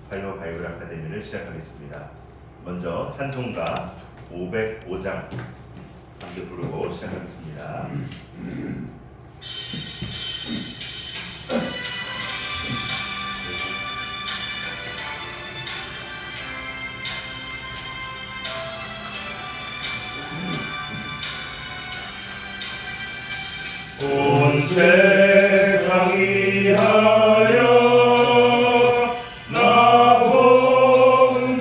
바이오 바이블 아카데미를 시작하겠습니다. 먼저 찬송가 505장 함께 부르고 시작하겠습니다. 온 세상 위하여 나 온전하리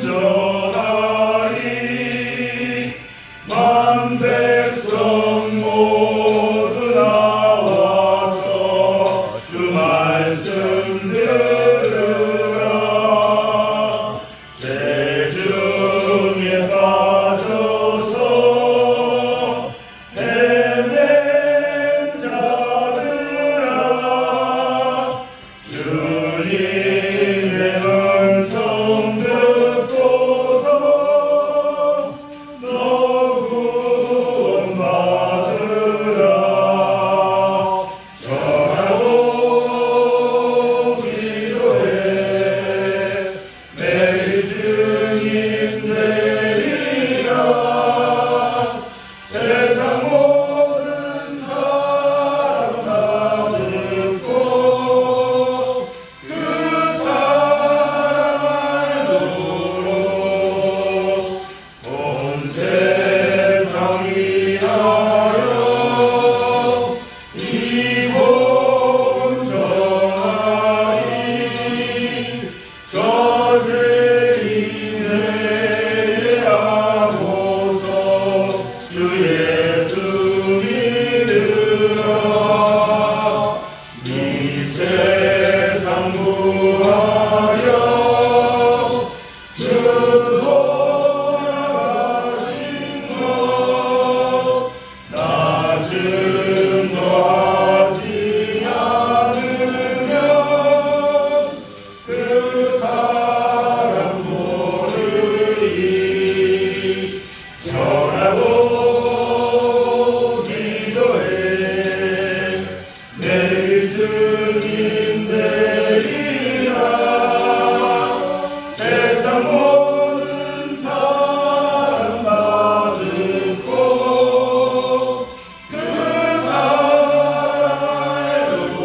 만 백성 모두 나와서 주 말씀 들으라. 죄 중에 빠져서 헤맨 자들아 주님의 음성 듣고서 너 구원받으라. 전하고 기도해 매일 증인 되리라. 세상 모든 사람 다 듣고 그 사랑 알도록 온 세상 위하여 이 복음 전하리. 저 죄인의 하고서 주 예수 믿으라. 이 세상 구하려 주 돌아가신 것 나 증거하지 않으면 그 사람 모르리. 전하고 기도해 매일 증인 되리라. 세상 모든 사람 다 듣고 그 사랑 알도록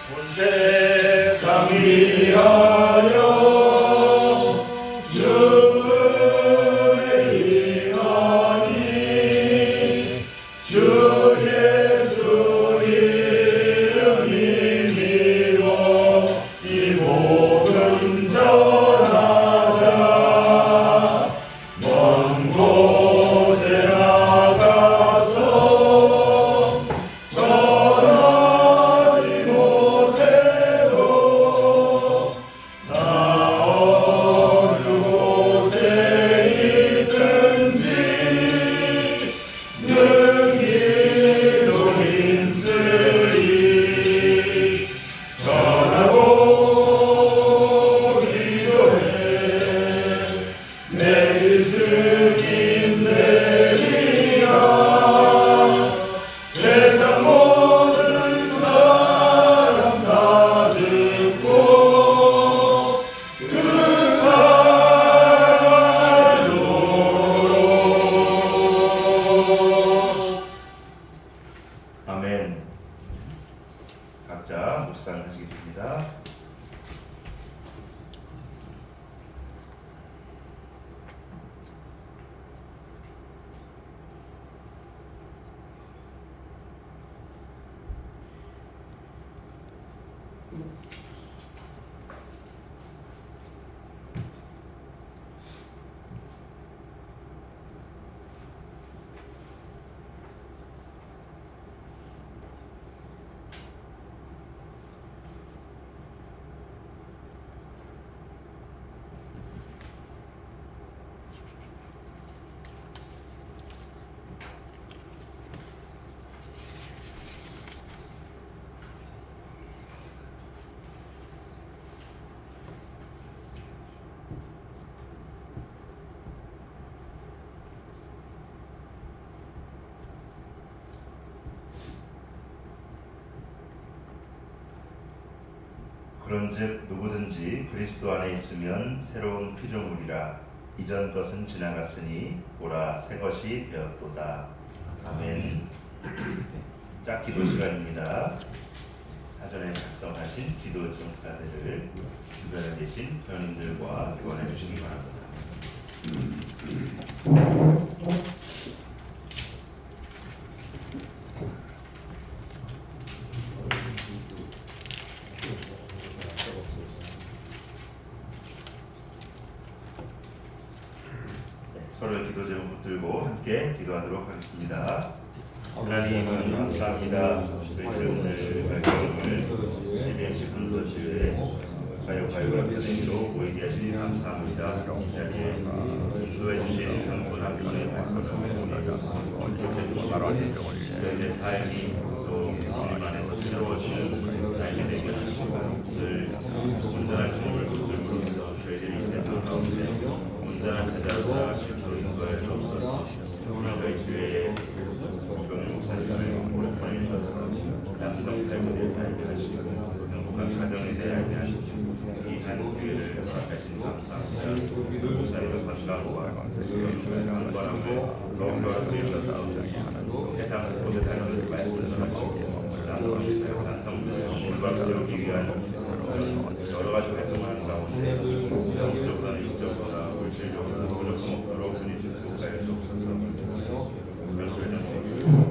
온 세상 위하여 주의 임하니. 주 예수 이름 힘입어 이 복음 전하자. 먼 곳에 나가서 전하지 못해도 그런즉 누구든지 그리스도 안에 있으면 새로운 피조물이라 이전 것은 지나갔으니 보라 새 것이 되었도다. 아멘. 짝 기도 시간입니다. 사전에 작성하신 기도 증가들을 주변에 계신 회원님들과 교환해 주시기 바랍니다. 서로의 기도 제목 붙들고 함께 기도하도록 하겠습니다. 하나님은 감사합니다. 저희들 오늘 말씀을 CBS 분서주에 가요가요가 선생님으로 모이게 하시니 감사합니다. 이 자리에 인도해 주신 전부 남편의 저희의 삶이 또 주님 안에서 새로워지는 삶이 되게 하시고 오늘 온전한 주님을 붙들고서 저희들이 이 세상 가운데 온전한 제자로 살아가시도록 인도해 주옵소서. 오늘 저희 교회에 이병일 목사님을 오래 보내주셔서 남성 삶에 살게 하시고 행복한 가정에 대하게 하시고 귀한 교회를 허락하시니 감사합니다. 목사님의 건강과 건강함을 더욱더 되어서 세상 곳에 다니는 말씀을 하시고 남성들을 건강 세우기 위한 여러 가지 활동을 가운데 영적으로나 육적으로나 물질적으로나 무조건 없도록 주님 축복하여 주옵소서.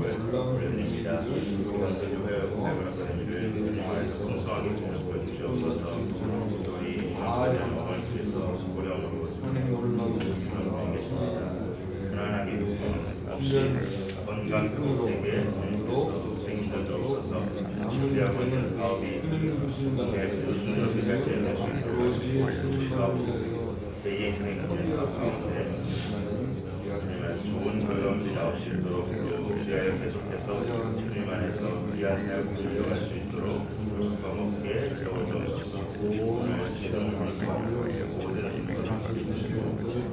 올려드립니다. 전체교회 회원님들 주님 안에서 풍성하게 공급해 주시옵소서. 우리 영적인 주에서 고령으로 주님 계십니다. 편안하게 없이 건강 회복되게 주님께서 책임져 주옵소서. 준비하고 있는 사업이 순조롭게 잘 되어질 수 있도록 제2의 인생의 사업 가운데 좋은 결론이 나올 수 있도록 주의하여 계속해서 주님 안에서 귀한 사역을 이어갈 수 있도록 주님께 세워주옵소서. 오늘 시험을 모든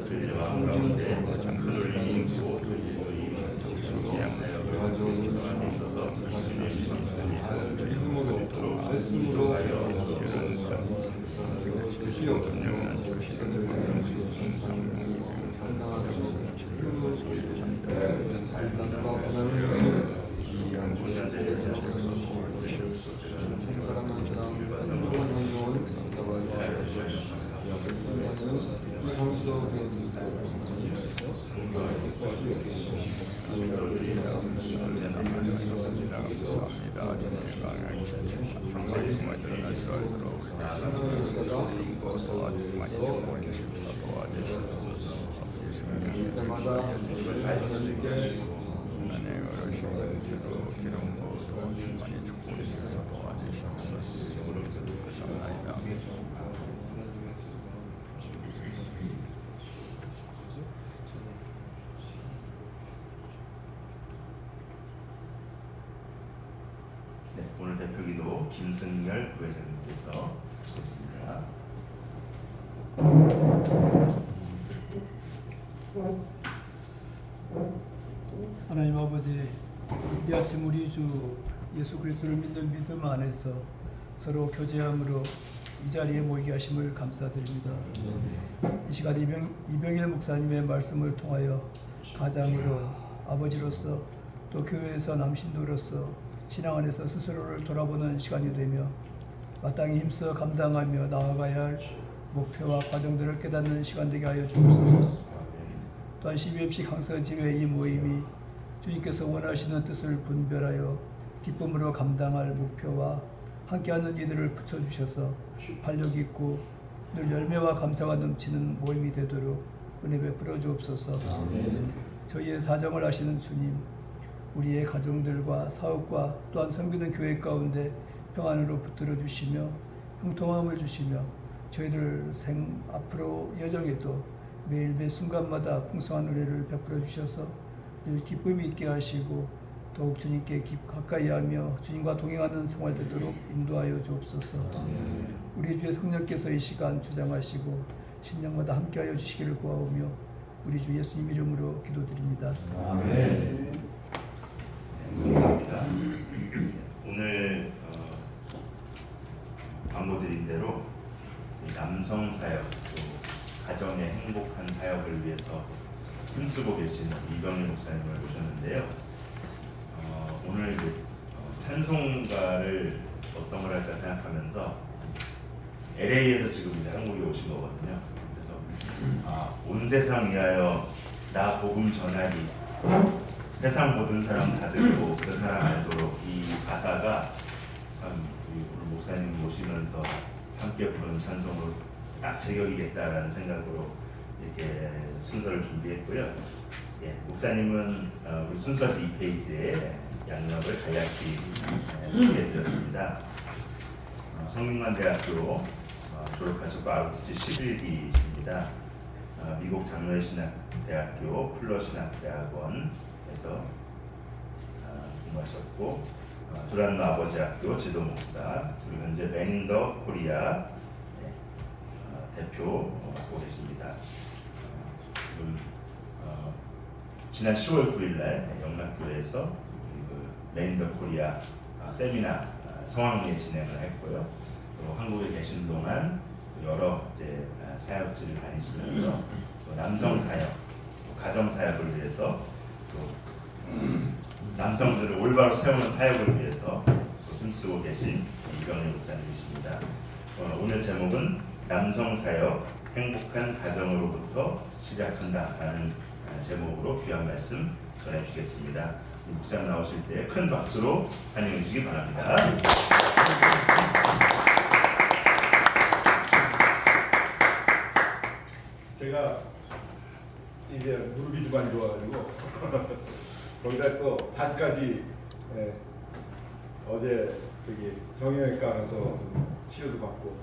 저희들의 마음 가운데 큰 울림이 있고 에 있어서 주님의 말씀이 있도록 인도하여 오늘 대표기도 김승열 부회장님께서 하시겠습니다. 하나님 아버지, 이 아침 우리 주 예수 그리스도를 믿는 믿음 안에서 서로 교제함으로 이 자리에 모이게 하심을 감사드립니다. 이 시간 이병일 목사님의 말씀을 통하여 가장으로, 아버지로서, 또 교회에서 남신도로서 신앙 안에서 스스로를 돌아보는 시간이 되며 마땅히 힘써 감당하며 나아가야 할 목표와 과정들을 깨닫는 시간 되게 하여 주옵소서. 또한 CBMC 강서지회 이 모임이 주님께서 원하시는 뜻을 분별하여 기쁨으로 감당할 목표와 함께하는 이들을 붙여주셔서 활력 있고 늘 열매와 감사가 넘치는 모임이 되도록 은혜 베풀어 주옵소서. 저희의 사정을 아시는 주님, 우리의 가정들과 사업과 또한 섬기는 교회 가운데 평안으로 붙들어 주시며 형통함을 주시며 저희들 앞으로 여정에도 매일 매 순간마다 풍성한 은혜를 베풀어 주셔서 늘 기쁨이 있게 하시고 더욱 주님께 가까이 하며 주님과 동행하는 생활 되도록 인도하여 주옵소서. 우리 주의 성령께서 이 시간 주장하시고 심령마다 함께하여 주시기를 구하오며 우리 주 예수님 이름으로 기도드립니다. 아멘. 감사합니다. 오늘 안내드린 대로 남성 사역, 또 가정의 행복한 사역을 위해서 힘쓰고 계신 이병희 목사님을 모셨는데요. 오늘 찬송가를 어떤 걸 할까 생각하면서 LA에서 지금 이제 한국에 오신 거거든요. 그래서 온 세상 위하여 나 복음 전하리, 세상 모든 사람 다 듣고 그 사람 알도록, 이 가사가 참 우리 오늘 목사님 모시면서 함께 부르는 찬송으로 딱 제격이겠다라는 생각으로 이렇게 순서를 준비했고요. 예, 목사님은 우리 순서지 2페이지에 양력을 간략히 소개해드렸습니다. 성균관대학교 졸업하셨고 아버지 11기십니다. 미국 장로의신학대학교 풀러신학대학원에서 공부하셨고 두란노 아버지 학교 지도목사, 그리고 현재 맨인더 코리아 대표 맡고 계십니다. 지금 지난 10월 9일날 영락교회에서 맨인더 코리아 세미나 성황리에 진행을 했고요. 또 한국에 계신 동안 여러 이제 사역지를 다니시면서 또 남성 사역, 또 가정 사역을 위해서, 또 남성들을 올바로 세우는 사역을 위해서 또 힘쓰고 계신 이병희 목사님이십니다. 오늘 제목은 남성 사역, 행복한 가정으로부터 시작한다라는 제목으로 귀한 말씀 전해주시겠습니다. 목사님 나오실 때 큰 박수로 환영해 주시기 바랍니다. 제가 이제 무릎이 좀 안 좋아가지고 거기다 또 발까지 어제 저기 정형외과 가서 좀 치료도 받고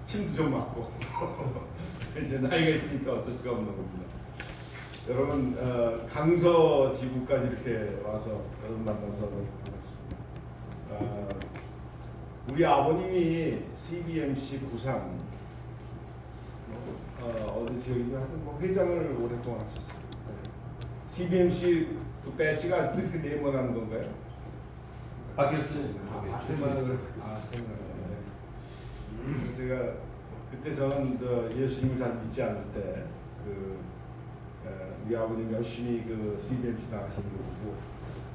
침도 좀 맞고 이제 나이가 있으니까 어쩔 수가 없는 겁니다. 여러분 강서 지구까지 이렇게 와서 여러분 만나서 너무 반갑습니다. 우리 아버님이 CBMC 부산 어느 지역이고 하여튼 뭐 회장을 오랫동안 하셨어요. CBMC 그 배지가 아직도 이렇게 네모난 건가요? 바뀌었어요. 앞에만을 그래서 제가 그때 저는 예수님을 잘 믿지 않을 때 우리 아버님 열심히 그 CBMC 나가시는 거 보고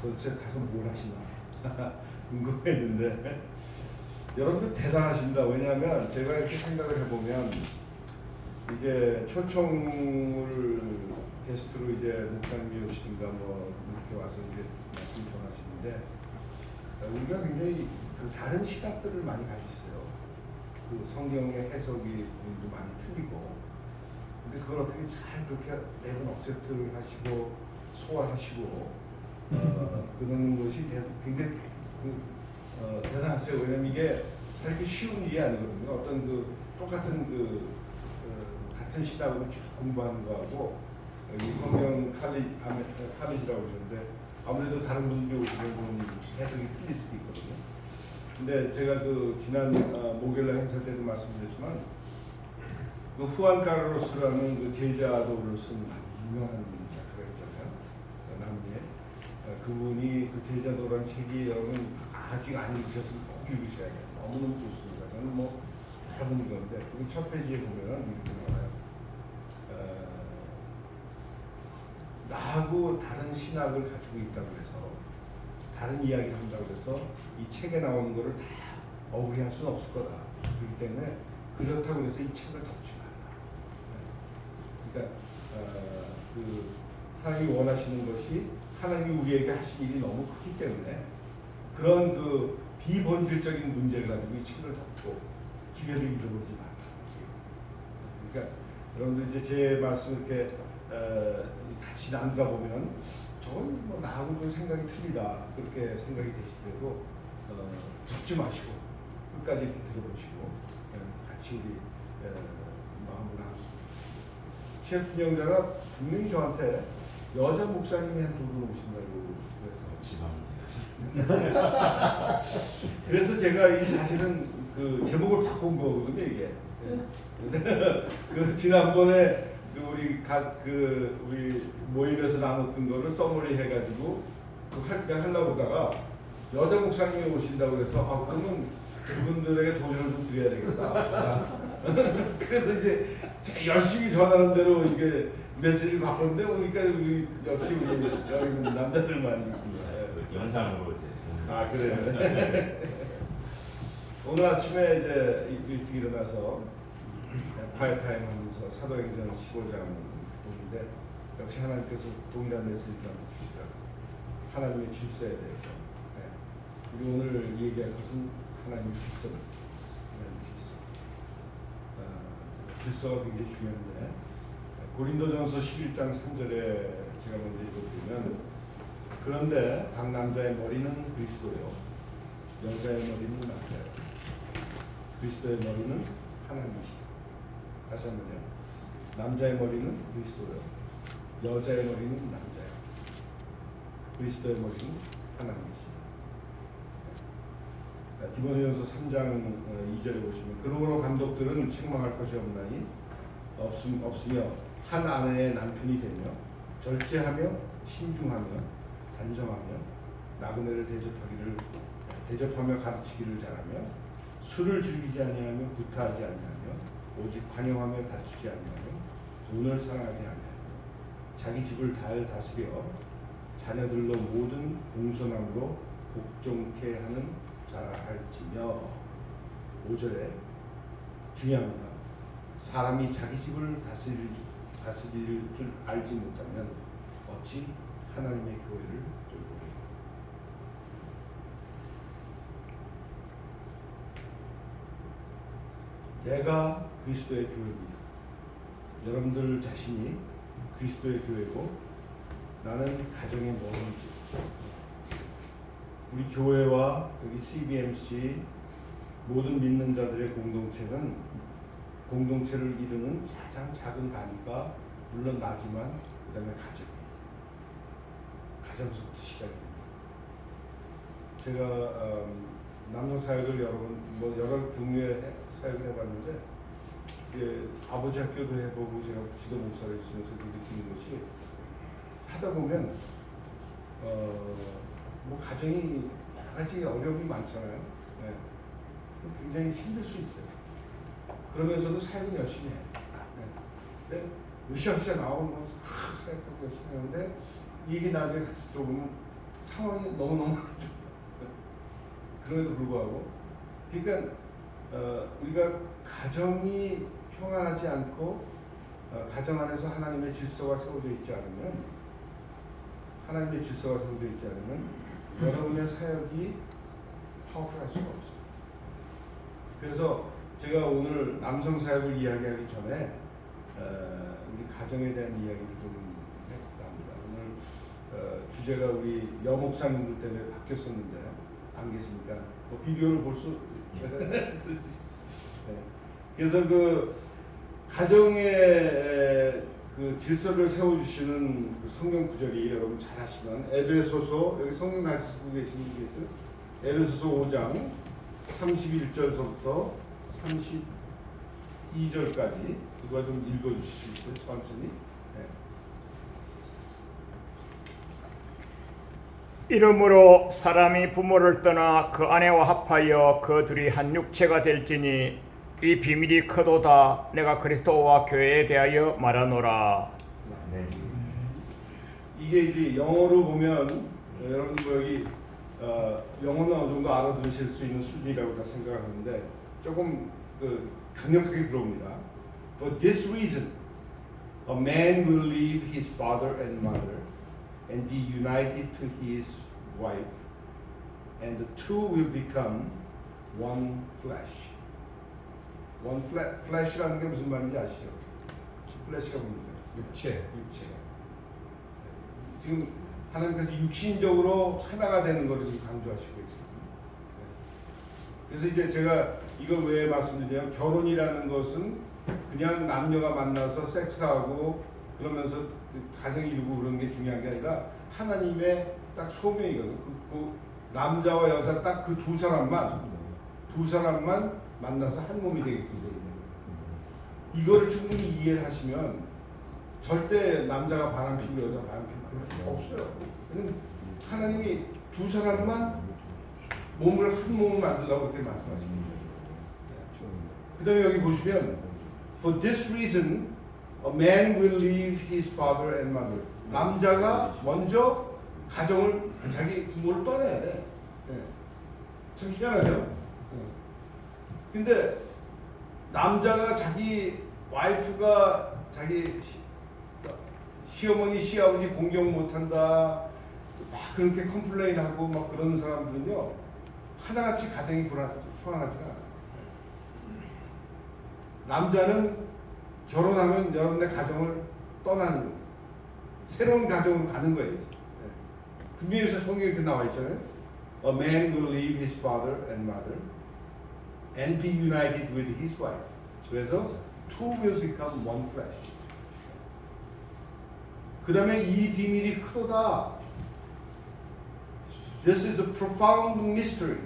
도대체 가서 뭘 하시나 궁금했는데 여러분들 대단하십니다. 왜냐하면 제가 이렇게 생각을 해보면 이제 초청을 게스트로 이제 목사님이 오시든가 뭐 이렇게 와서 이제 말씀 전하시는데 우리가 굉장히 그 다른 시각들을 많이 가지고 있어요. 그 성경의 해석이 부분도 많이 틀리고, 근데 그걸 어떻게 잘 그렇게 매번 억셉트를 하시고 소화하시고 그러는 것이 굉장히 대단하세요. 왜냐면 이게 사실 쉬운 일이 아니거든요. 어떤 그 똑같은 같은 신학으로 쭉 공부하는 거하고 이 성경 칼리지라고 그러는데 아무래도 다른 분들이 오시는 분 해석이 틀릴 수도 있거든요. 근데 제가 그 지난 목요일 행사 때도 말씀드렸지만 그 후안 카르로스라는 그 제자도를 쓴 유명한 작가가 있잖아요. 남미에 그분이 그 제자도라는 책이 여러분 아직 안 읽으셨으면 꼭 읽으셔야 돼요. 너무너무 좋습니다. 저는 뭐 여러 번 읽었는데 그 첫 페이지에 보면 이렇게 나와요. 나하고 다른 신학을 가지고 있다고 해서 다른 이야기를 한다고 해서 이 책에 나오는 거를 다 어그리할 수는 없을 거다. 그렇기 때문에 그렇다고 해서 이 책을 덮지 말라. 그러니까 그 하나님이 원하시는 것이 하나님이 우리에게 하신 일이 너무 크기 때문에 그런 그 비본질적인 문제를 가지고 이 책을 덮고 기회를 잃어버리지 말라. 그러니까 여러분들 이제 제 말씀 이렇게 같이 나누다 보면 저건 뭐 나하고 좀 생각이 틀리다 그렇게 생각이 되시더라도 덮지 마시고 끝까지 이렇게 들어보시고 같이 우리 마음을 나누십시오. 셰프 영자가 분명히 저한테 여자 목사님이 한 두 분 오신다고 그래서 그래서 제가 이 사실은 그 제목을 바꾼 거거든요 이게. 그 지난번에 우리 모임에서 나눴던 거를 써머리 해가지고 하려고 보다가 여자 목사님이 오신다고 해서 그러면 그분들에게 도전을 좀 드려야 되겠다. 그래서 이제 제가 열심히 전하는 대로 이게 메시지를 바꿨는데 오니까 우리 역시 우리 여기 있는 남자들만 있군요. 영상으로 이제. 아 그래요. 오늘 아침에 이제 일찍 일어나서 콰이어 타임 하면서 사도행전 15장 보는데 역시 하나님께서 동일한 메시지를 주시더라고요. 하나님의 질서에 대해서. 네. 우리 오늘 얘기할 것은 하나님의 질서입니다. 하나님의 질서. 질서가 굉장히 중요한데 고린도전서 11장 3절에 제가 먼저 읽어드리면 그런데 각 남자의 머리는 그리스도요 여자의 머리는 남자요 그리스도의 머리는 하나님이시다. 다시 한번요. 남자의 머리는 그리스도요 여자의 머리는 남자요 그리스도의 머리는 하나님이시다. 디모데전서 3장 2절에 보시면 그러므로 감독들은 책망할 것이 없나니 없으며 한 아내의 남편이 되며 절제하며 신중하며 단정하며 나그네를 대접하며 가르치기를 잘하며 술을 즐기지 아니하며 구타하지 아니하며 오직 관용하며 다투지 아니하며 돈을 사랑하지 아니하며 자기 집을 잘 다스려 자녀들로 모든 공손함으로 복종케 하는 자라 할지며 5절에 중요합니다. 사람이 자기 집을 다스릴 줄 알지 못하면 어찌 하나님의 교회를 돌보리. 내가 그리스도의 교회입니다. 여러분들 자신이 그리스도의 교회고 나는 가정의 머리이지. 우리 교회와 여기 CBMC 모든 믿는 자들의 공동체를 이루는 가장 작은 단위가 물론 나지만 그 다음에 가정부터 시작입니다. 제가 남성 사역을 여러 종류의 사역을 해봤는데 이제 아버지 학교도 해보고 제가 지도 목사를 있으면서 느끼는 것이 하다 보면 뭐 가정이 여러 가지 어려움이 많잖아요. 네. 굉장히 힘들 수 있어요. 그러면서도 사역은 열심히 해요. 네. 으쌰으쌰 나오면 사역하고 열심히 하는데 이게 나중에 같이 들어보면 상황이 너무너무 그럼에도 불구하고 그러니까 우리가 가정이 평안하지 않고 가정 안에서 하나님의 질서가 세워져 있지 않으면 여러분의 사역이 파워풀할 수가 없어요. 그래서 제가 오늘 남성 사역을 이야기하기 전에 우리 가정에 대한 이야기를 좀 해볼까 합니다. 오늘 주제가 우리 여목사님들 때문에 바뀌었었는데 안 계시니까 뭐 비디오를 볼 수 네. 그래서 그 가정의 그 질서를 세워주시는 그 성경 구절이 여러분 잘 아시는 에베소서 여기 성경 가지고 계시는 분 계세요? 에베소서 5장 31절서부터 32절까지 그거 좀 읽어주실 수 있어요? 천천히. 이러므로 사람이 부모를 떠나 그 아내와 합하여 그 둘이 한 육체가 될지니 이 비밀이 크도다. 내가 그리스도와 교회에 대하여 말하노라. 네. 이게 이제 영어로 보면 여러분들 여기 영어는 어느 정도 알아들으실 수 있는 수준이라고 생각하는데 조금 강력하게 들어옵니다. For this reason, a man will leave his father and mother and be united to his wife, and the two will become one flesh. One flesh라는 게 무슨 말인지 아시죠? flesh가 뭡니까? 육체. 지금 하나님께서 육신적으로 하나가 되는 것을 지금 강조하시고 있습니다. 그래서 이제 제가 이걸 왜 말씀드리냐면 결혼이라는 것은 그냥 남녀가 만나서 섹스하고 그러면서 가정 이루고 그런 게 중요한 게 아니라 하나님의 딱 소명이거든요. 그 남자와 여자 딱 그 두 사람만 만나서 한 몸이 되게끔 되거든요. 이거를 충분히 이해를 하시면 절대 남자가 바람피고 여자가 바람피고 그럴 수가 없어요. 왜냐면 하나님이 두 사람만 한 몸을 만들라고 그렇게 말씀하십니다. 그 다음에 여기 보시면 For this reason a man will leave his father and mother. 남자가 먼저 가정을 자기 부모를 떠나야 돼. 네. 참 희한하죠? 네. 근데 남자가 자기 와이프가 자기 시어머니 시아버지 공경 못한다 막 그렇게 컴플레인하고 막 그런 사람들은요 하나같이 가정이 평안하지가 않아요. 남자는 결혼하면 여러분의 가정을 떠나는 거예요. 새로운 가정으로 가는 거예요. 금요일에서 성경에 이렇게 나와 있잖아요. A man will leave his father and mother and be united with his wife. 그래서 two will become one flesh. 그 다음에 이 비밀이 크도다. This is a profound mystery.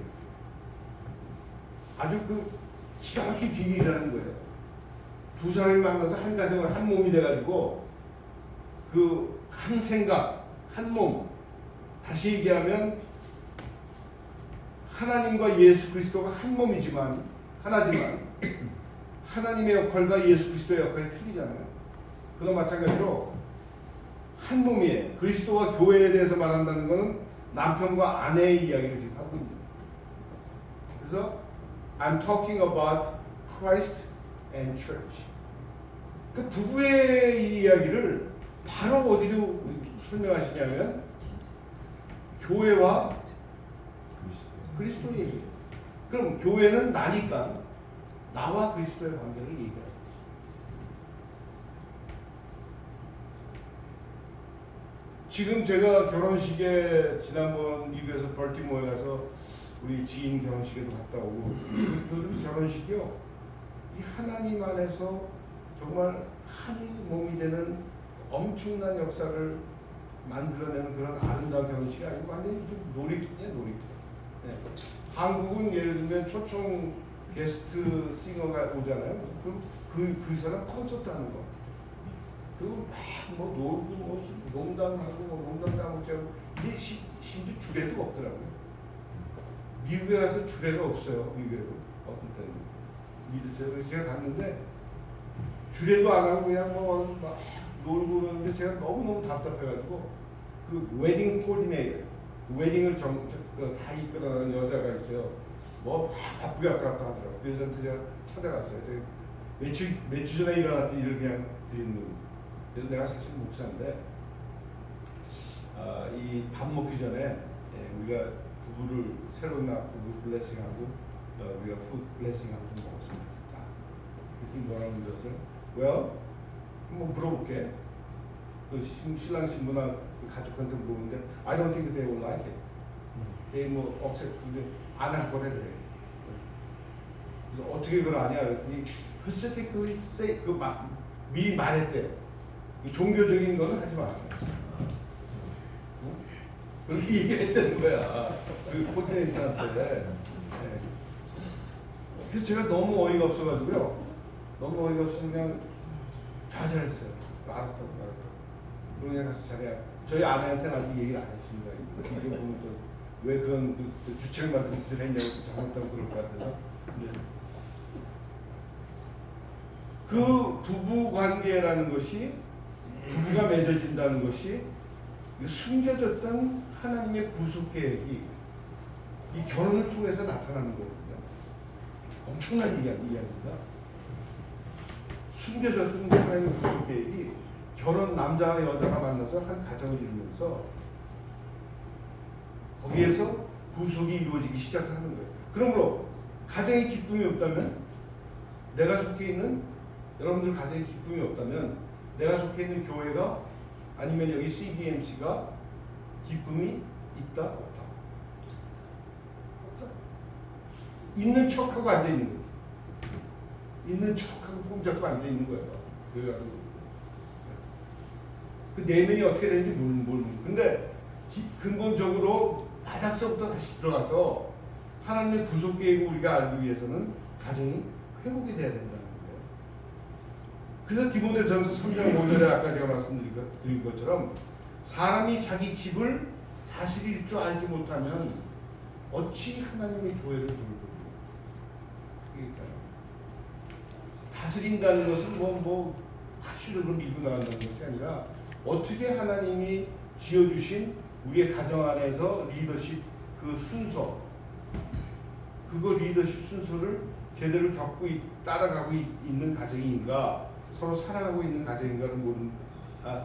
아주 그 기가 막힌 비밀이라는 거예요. 두 사람이 만나서 한 가정을 한 몸이 돼가지고 그 한 생각, 한 몸. 다시 얘기하면 하나님과 예수 그리스도가 한 몸이지만 하나지만 하나님의 역할과 예수 그리스도의 역할이 틀리잖아요. 그런 마찬가지로 한 몸이에요. 그리스도와 교회에 대해서 말한다는 것은 남편과 아내의 이야기를 지금 하고 있는 거예요. 그래서 I'm talking about Christ and Church. 그 부부의 이야기를 바로 어디로 설명하시냐면 교회와 그리스도의 얘기. 그럼 교회는 나니까 나와 그리스도의 관계를 얘기하는 거죠. 지금 제가 결혼식에 지난번 미국에서 벌티모어에 가서 우리 지인 결혼식에도 갔다 오고 요즘 결혼식이요 이 하나님 안에서 정말 한 몸이 되는 엄청난 역사를 만들어내는 그런 아름다운 결혼식이 아니고 완전히 놀이터예요, 놀이터. 네. 한국은 예를 들면 초청 게스트 싱어가 오잖아요. 그 사람 콘서트 하는 거. 그리고 막 뭐 놀고 뭐 농담하고 뭐 농담도 하고 이게 심지어 주례도 없더라고요. 미국에 가서 주례가 없어요. 미국에도 어떤 때는 믿으세요. 그래서 제가 갔는데 주례도 안 하고 그냥 뭐 막 놀고 그러는데 제가 너무너무 답답해가지고 그 웨딩 코디네이터 웨딩을 다 이끌어가는 여자가 있어요. 뭐 막 바쁘게 왔다 갔다 하더라고요. 그래서 저한테 제가 찾아갔어요. 제가 며칠 전에 일어났던 일을 그냥 드리는 거예요. 그래서 내가 사실 목사인데 이 밥 먹기 전에 우리가 부부를 새로 낳은 부부 블레싱하고 우리가 푸드 블레싱하고 좀 먹었으면 좋겠다. 그랬더니 뭐라고 그랬어요? Well, 한번 물어볼게. 그 신랑 신부나 가족한테 물어보는데 I don't think they will like it. they 뭐 억셉 근데 안 할 거래 그래. 그래서 어떻게 그걸 아냐 그랬더니 specifically say 미리 말했대요. 종교적인 거는 하지 마. 그렇게 얘기했다는 거야. 그 포텐션한테. 그래서 제가 너무 어이가 없어가지고요. 너무 어이가 없어서 그냥 좌절했어요. 알았다고. 그러고 그냥 가서 자기야. 저희 아내한테는 아직 얘기를 안 했습니다. 이게 보면 또 왜 그런 주책 맞은 짓을 했냐고 잘못하고 그럴 것 같아서. 그 부부 관계라는 것이 부부가 맺어진다는 것이 숨겨졌던 하나님의 구속 계획이 이 결혼을 통해서 나타나는 거거든요. 엄청난 이야기입니다. 숨겨졌던 하나님의 구속 계획이 결혼 남자와 여자가 만나서 한 가정을 이루면서 거기에서 구속이 이루어지기 시작하는 거예요. 그러므로 가정에 기쁨이 없다면 내가 속해 있는 여러분들 가정에 기쁨이 없다면 내가 속해 있는 교회가 아니면 여기 CBMC가 기쁨이 있다 없다. 없다. 있는 척하고 앉아 있는 거예요. 있는 척하고 폼 잡고 앉아 있는 거예요. 그래가지고 그 내면이 어떻게 되는지 모르는. 근데 근본적으로 바닥서부터 다시 들어가서 하나님의 구속 계획을 우리가 알기 위해서는 가정이 회복이 돼야 된다는 거예요. 그래서 디모데전서 3장 5절에 아까 제가 말씀드린 것처럼 사람이 자기 집을 다스릴 줄 알지 못하면 어찌 하나님의 교회를 돌보고. 다스린다는 것은 뭐 파슈력으로 밀고 나간다는 것이 아니라 어떻게 하나님이 지어주신 우리의 가정 안에서 리더십 그 순서, 그거 리더십 순서를 제대로 겪고 따라가고 있는 가정인가, 서로 사랑하고 있는 가정인가를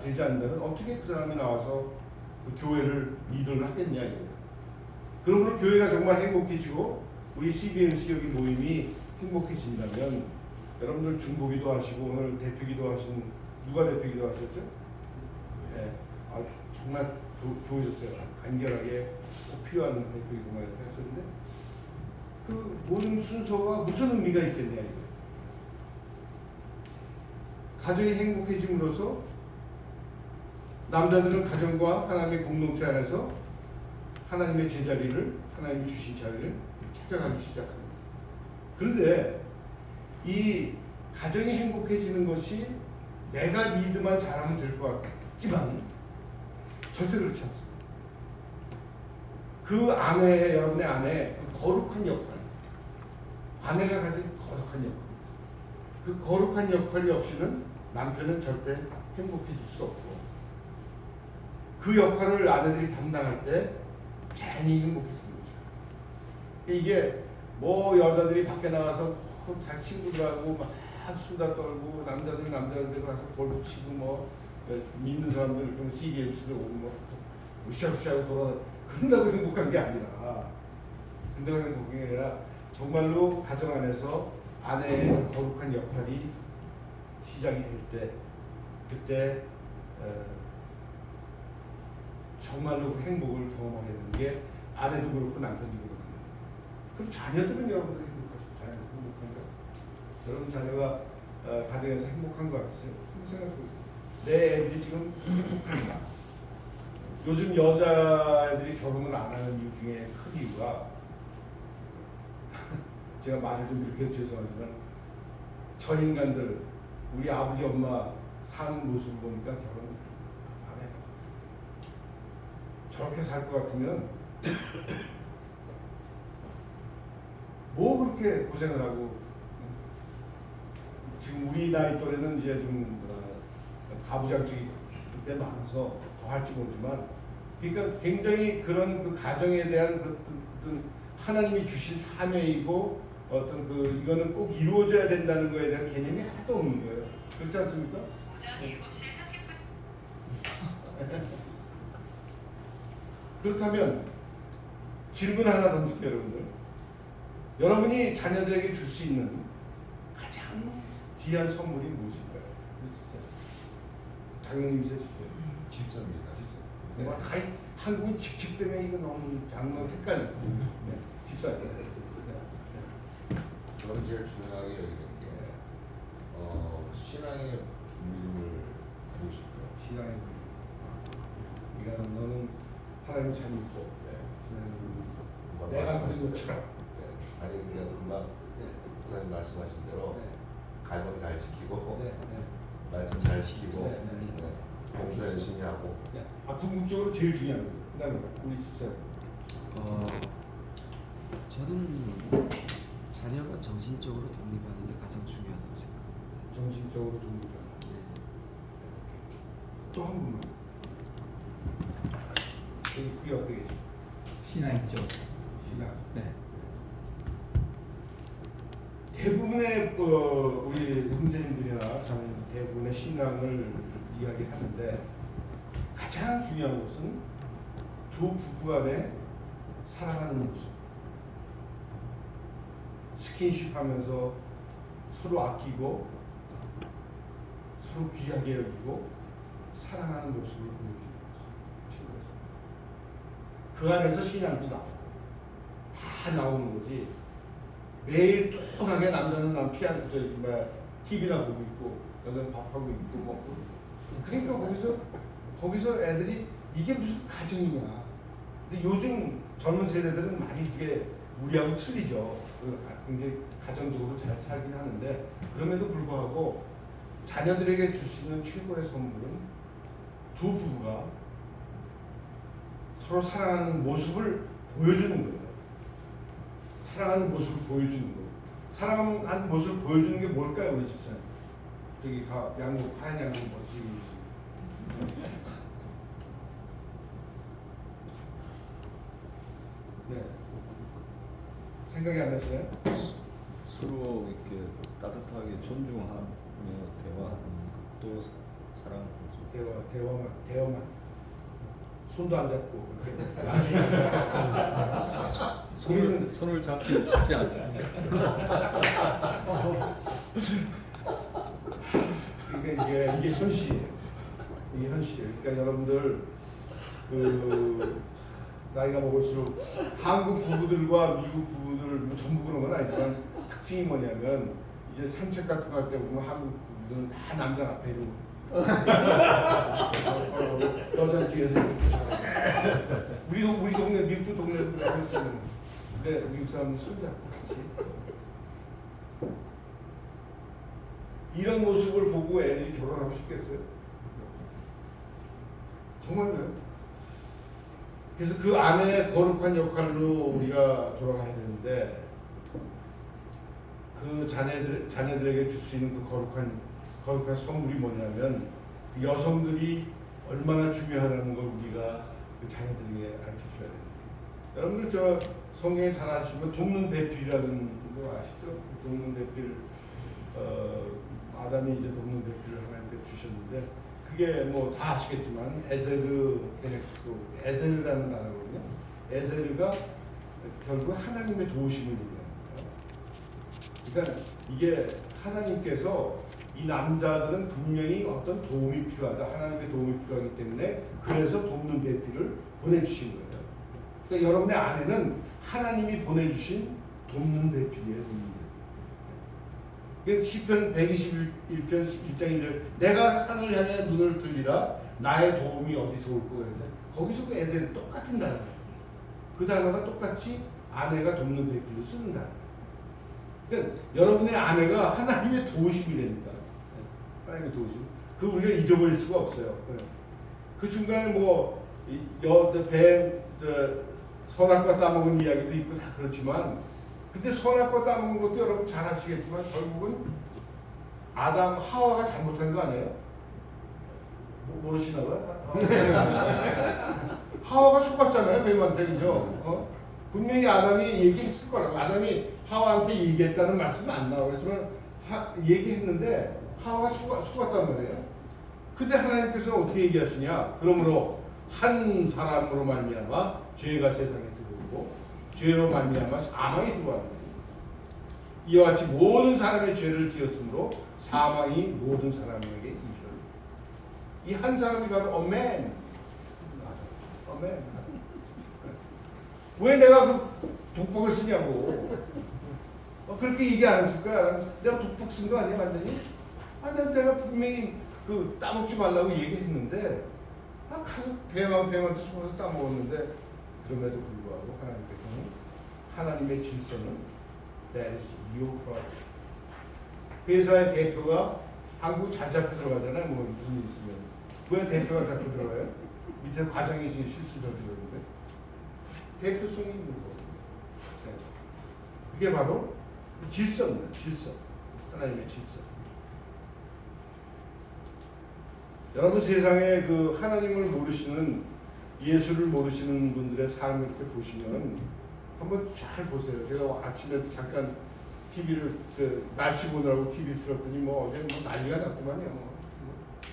되지 않는다면 어떻게 그 사람이 나와서 그 교회를 리더를 하겠냐 이거예요. 그러므로 교회가 정말 행복해지고 우리 CBMC 여기 모임이 행복해진다면 여러분들 중보기도 하시고 오늘 대표기도 하신 누가 대표기도 하셨죠? 네. 정말 좋으셨어요. 간결하게 꼭 필요한 대표기도만 이렇게 하셨는데 그 모든 순서가 무슨 의미가 있겠냐 이거예요. 가정이 행복해짐으로써 남자들은 가정과 하나님의 공동체 안에서 하나님의 제자리를, 하나님이 주신 자리를 찾아가기 시작합니다. 그런데 이 가정이 행복해지는 것이 내가 리드만 잘하면 될 것 같지만 절대 그렇지 않습니다. 그 아내, 여러분의 아내, 그 거룩한 역할, 아내가 가진 거룩한 역할이 있어요. 그 거룩한 역할이 없이는 남편은 절대 행복해질 수 없고 그 역할을 아내들이 담당할 때 괜히 행복해지는 거죠. 이게 뭐 여자들이 밖에 나가서 자기 친구들하고 막 수다 떨고 남자들 가서 골프 치고 뭐 믿는 사람들 그런 CBMC도 오고 뭐 으쌰으쌰하고 돌아다니고 그런다고 행복한 게 아니라 정말로 가정 안에서 아내의 거룩한 역할이 시작이 될 때 그때 정말로 그 행복을 경험하게 되는 게 아내도 그렇고 남편도 그렇고. 그럼 자녀들은 여러분들 행복한가요? 여러분 자녀가 가정에서 행복한 것 같으세요? 생각해보세요. 내 애들이 지금 행복한가? 요즘 여자애들이 결혼을 안 하는 이유 중에 큰 이유가 제가 말을 좀 이렇게 해서 죄송하지만 저 인간들 우리 아버지 엄마 사는 모습을 보니까 결혼 안 해요. 저렇게 살 것 같으면 뭐 그렇게 고생을 하고 지금 우리 나이 또래는 이제 좀 가부장적이 그때 많아서 더 할지 모르지만 그러니까 굉장히 그런 그 가정에 대한 그 어떤 하나님이 주신 사명이고 어떤 그 이거는 꼭 이루어져야 된다는 거에 대한 개념이 하나도 없는 거예요. 그렇지 않습니까? 오전 7시 30분. 그렇다면 질문 하나 던질게요, 여러분들. 여러분이 자녀들에게 줄 수 있는 가장 귀한 선물이 무엇일까요? 장로님 세주세요. 집사입니다. 내가 한국은 직책 때문에 이거 너무 장로 헷갈려. 네, 집사. 저는 제일 중요하게 여기는 게 신앙의 믿음을 주고 싶어요. 신앙의 이거는 너는 하나님 잘 믿고 내가 그린 것처럼. 아니 그냥 금방 목사님 말씀하신 대로 가정 잘 지키고 말씀 잘 시키고 봉사 열심히 하고. 궁극적으로 제일 중요한 거예요. 그다음에 우리 집사. 저는 자녀가 정신적으로 독립하는 게 가장 중요하다고 생각합니다. 정신적으로 독립하는. 또 한 분만. 그게 어떻게 되죠? 신앙이죠. 신앙. 네. 대부분의 우리 형제님들이나 대부분의 신앙을 이야기하는데 가장 중요한 것은 두 부부 간의 사랑하는 모습, 스킨십하면서 서로 아끼고 서로 귀하게 여기고 사랑하는 모습을 보여주는 것입니다. 그 안에서 신앙도 나오고 다 나오는 거지. 매일 뚱하게 남자는 TV나 보고 있고 여자는 밥하고 있고 먹고. 그러니까 거기서 애들이 이게 무슨 가정이냐. 근데 요즘 젊은 세대들은 많이 그게 우리하고 틀리죠. 굉장히 가정적으로 잘 살긴 하는데 그럼에도 불구하고 자녀들에게 줄 수 있는 최고의 선물은 두 부부가 서로 사랑하는 모습을 보여주는 거예요. 사랑하는 모습을 보여주는 거예요. 사랑하는 모습을 보여주는 게 뭘까요, 우리 집사님? 저기 양복 하얀 양복 멋지게 입으시고. 네. 생각이 안 나시나요? 서로 이렇게 따뜻하게 존중하며 대화하는 것도 사랑하죠. 대화만. 손도 안 잡고 이렇게. 손을 잡기 쉽지 않습니다. 그러니까 이게 현실이에요. 이게 현실이에요. 그러니까 여러분들 나이가 먹을수록 한국 부부들과 미국 부부들 뭐 전부 그런 건 아니지만 특징이 뭐냐면 이제 산책 같은 거 할 때 보면 한국 부부들은 다 남자 앞에 있고 여자 뒤에서 이렇게 쫓아가요. 우리 동네 미국도 동네도 그렇잖아요. 근데 미국 사람은 손 잡고 같이 이런 모습을 보고 애들이 결혼하고 싶겠어요? 정말로요? 그래서 그 안에 거룩한 역할로 우리가 돌아가야 되는데 그 자녀들에게 줄 수 있는 그 거룩한 선물이 뭐냐면 여성들이 얼마나 중요하다는 걸 우리가 그 자녀들에게 알려줘야 됩니다. 여러분들 저 성경에 잘 아시면 돕는 배필이라는 거 아시죠? 돕는 배필 아담이 이제 돕는 배필을 하나님께 주셨는데 그게 뭐 다 아시겠지만 에ゼル게넥스도 에ゼル라는 단어거든요. 에ゼル가 결국 하나님의 도우심을 얘기합니다. 그러니까 이게 하나님께서 이 남자들은 분명히 어떤 도움이 필요하다. 하나님의 도움이 필요하기 때문에 그래서 돕는 배필을 보내주신 거예요. 그러니까 여러분의 아내는 하나님이 보내주신 돕는 배필이에요. 시편 121편 1장 2절 내가 산을 향해 눈을 들리라 나의 도움이 어디서 올 거야. 거기서 그 에ゼル똑같은 단어예요. 그 단어가 똑같이 아내가 돕는 배필로 쓰는 단어예요. 그러니까 여러분의 아내가 하나님의 도우심이랍니다. 하나님의 도우심. 그 우리가 잊어버릴 수가 없어요. 그 중간에 뭐 선악과 따먹은 이야기도 있고 다 그렇지만 근데 선악과 따먹은 것도 여러분 잘 아시겠지만 결국은 아담 하와가 잘못한 거 아니에요? 모르시나 봐요? 하와가 속았잖아요 뱀한테. 그죠? 분명히 아담이 얘기했을 거라고. 아담이 하와한테 얘기했다는 말씀은 안 나와요. 그랬으면 얘기했는데 하와가 속았단 말이에요. 근데 하나님께서 어떻게 얘기하시냐? 그러므로 한 사람으로 말미암아 죄가 세상에 들어오고 죄로 말미암아 사망이 들어왔다. 이와 같이 모든 사람의 죄를 지었으므로 사망이 모든 사람에게 이르렀다. 이 한 사람이 바로 어멘. 왜 내가 그 독복을 쓰냐고. 그렇게 얘기 안 했을 거야. 내가 독복 쓴 거 아니야 완전히? 내가 분명히 그 따먹지 말라고 얘기했는데 가서 뱀한테 속아서 따먹었는데 그럼에도 불구하고 하나님께서는 하나님의 질서는 that is your problem. 회사의 대표가 한국 잘 잡혀 들어가잖아요. 뭐 무슨 일 있으면 왜 대표가 잡혀 들어가요? 밑에 과장이 지금 실수 저지르는데 대표성이 있는 거예요. 네. 그게 바로 질서입니다. 질서. 하나님의 질서. 여러분 세상에 그 하나님을 모르시는 예수를 모르시는 분들의 삶을 이렇게 보시면 한번 잘 보세요. 제가 아침에 잠깐 TV를 날씨 보느라고 TV 틀었더니 뭐 어제 뭐 난리가 났구만요.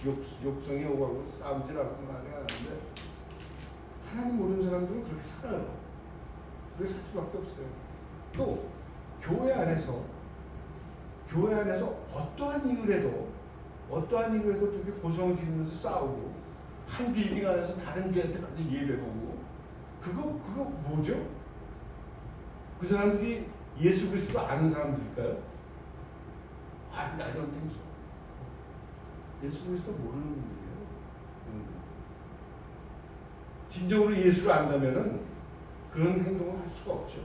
욕성이 오가고 싸움질하고 난리가 났는데 하나님 모르는 사람들은 그렇게 살아요. 그렇게 살 수밖에 없어요. 또 교회 안에서 어떠한 이유라도 저렇게 고성을 지르면서 싸우고 한 빌딩 안에서 다른 빌딩한테 가서 예배하고 그거 뭐죠? 그 사람들이 예수 그리스도 아는 사람들일까요? 나 이런 게 있어. 예수 그리스도 모르는 분들이에요. 진정으로 예수를 안다면은 그런 행동을 할 수가 없죠.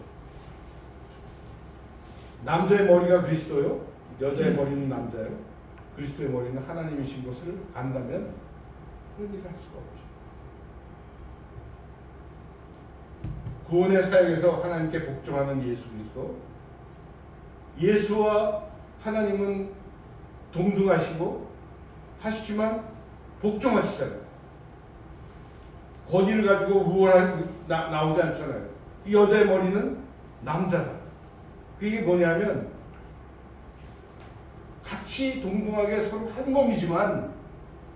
남자의 머리가 그리스도요, 여자의 머리는 남자요. 그리스도의 머리는 하나님이신 것을 안다면 그런 일을 할 수가 없죠. 구원의 사역에서 하나님께 복종하는 예수 그리스도, 예수와 하나님은 동등하시고 하시지만 복종하시잖아요. 권위를 가지고 나오지 않잖아요. 이 여자의 머리는 남자다. 그게 뭐냐면 같이 동등하게 서로 한 몸이지만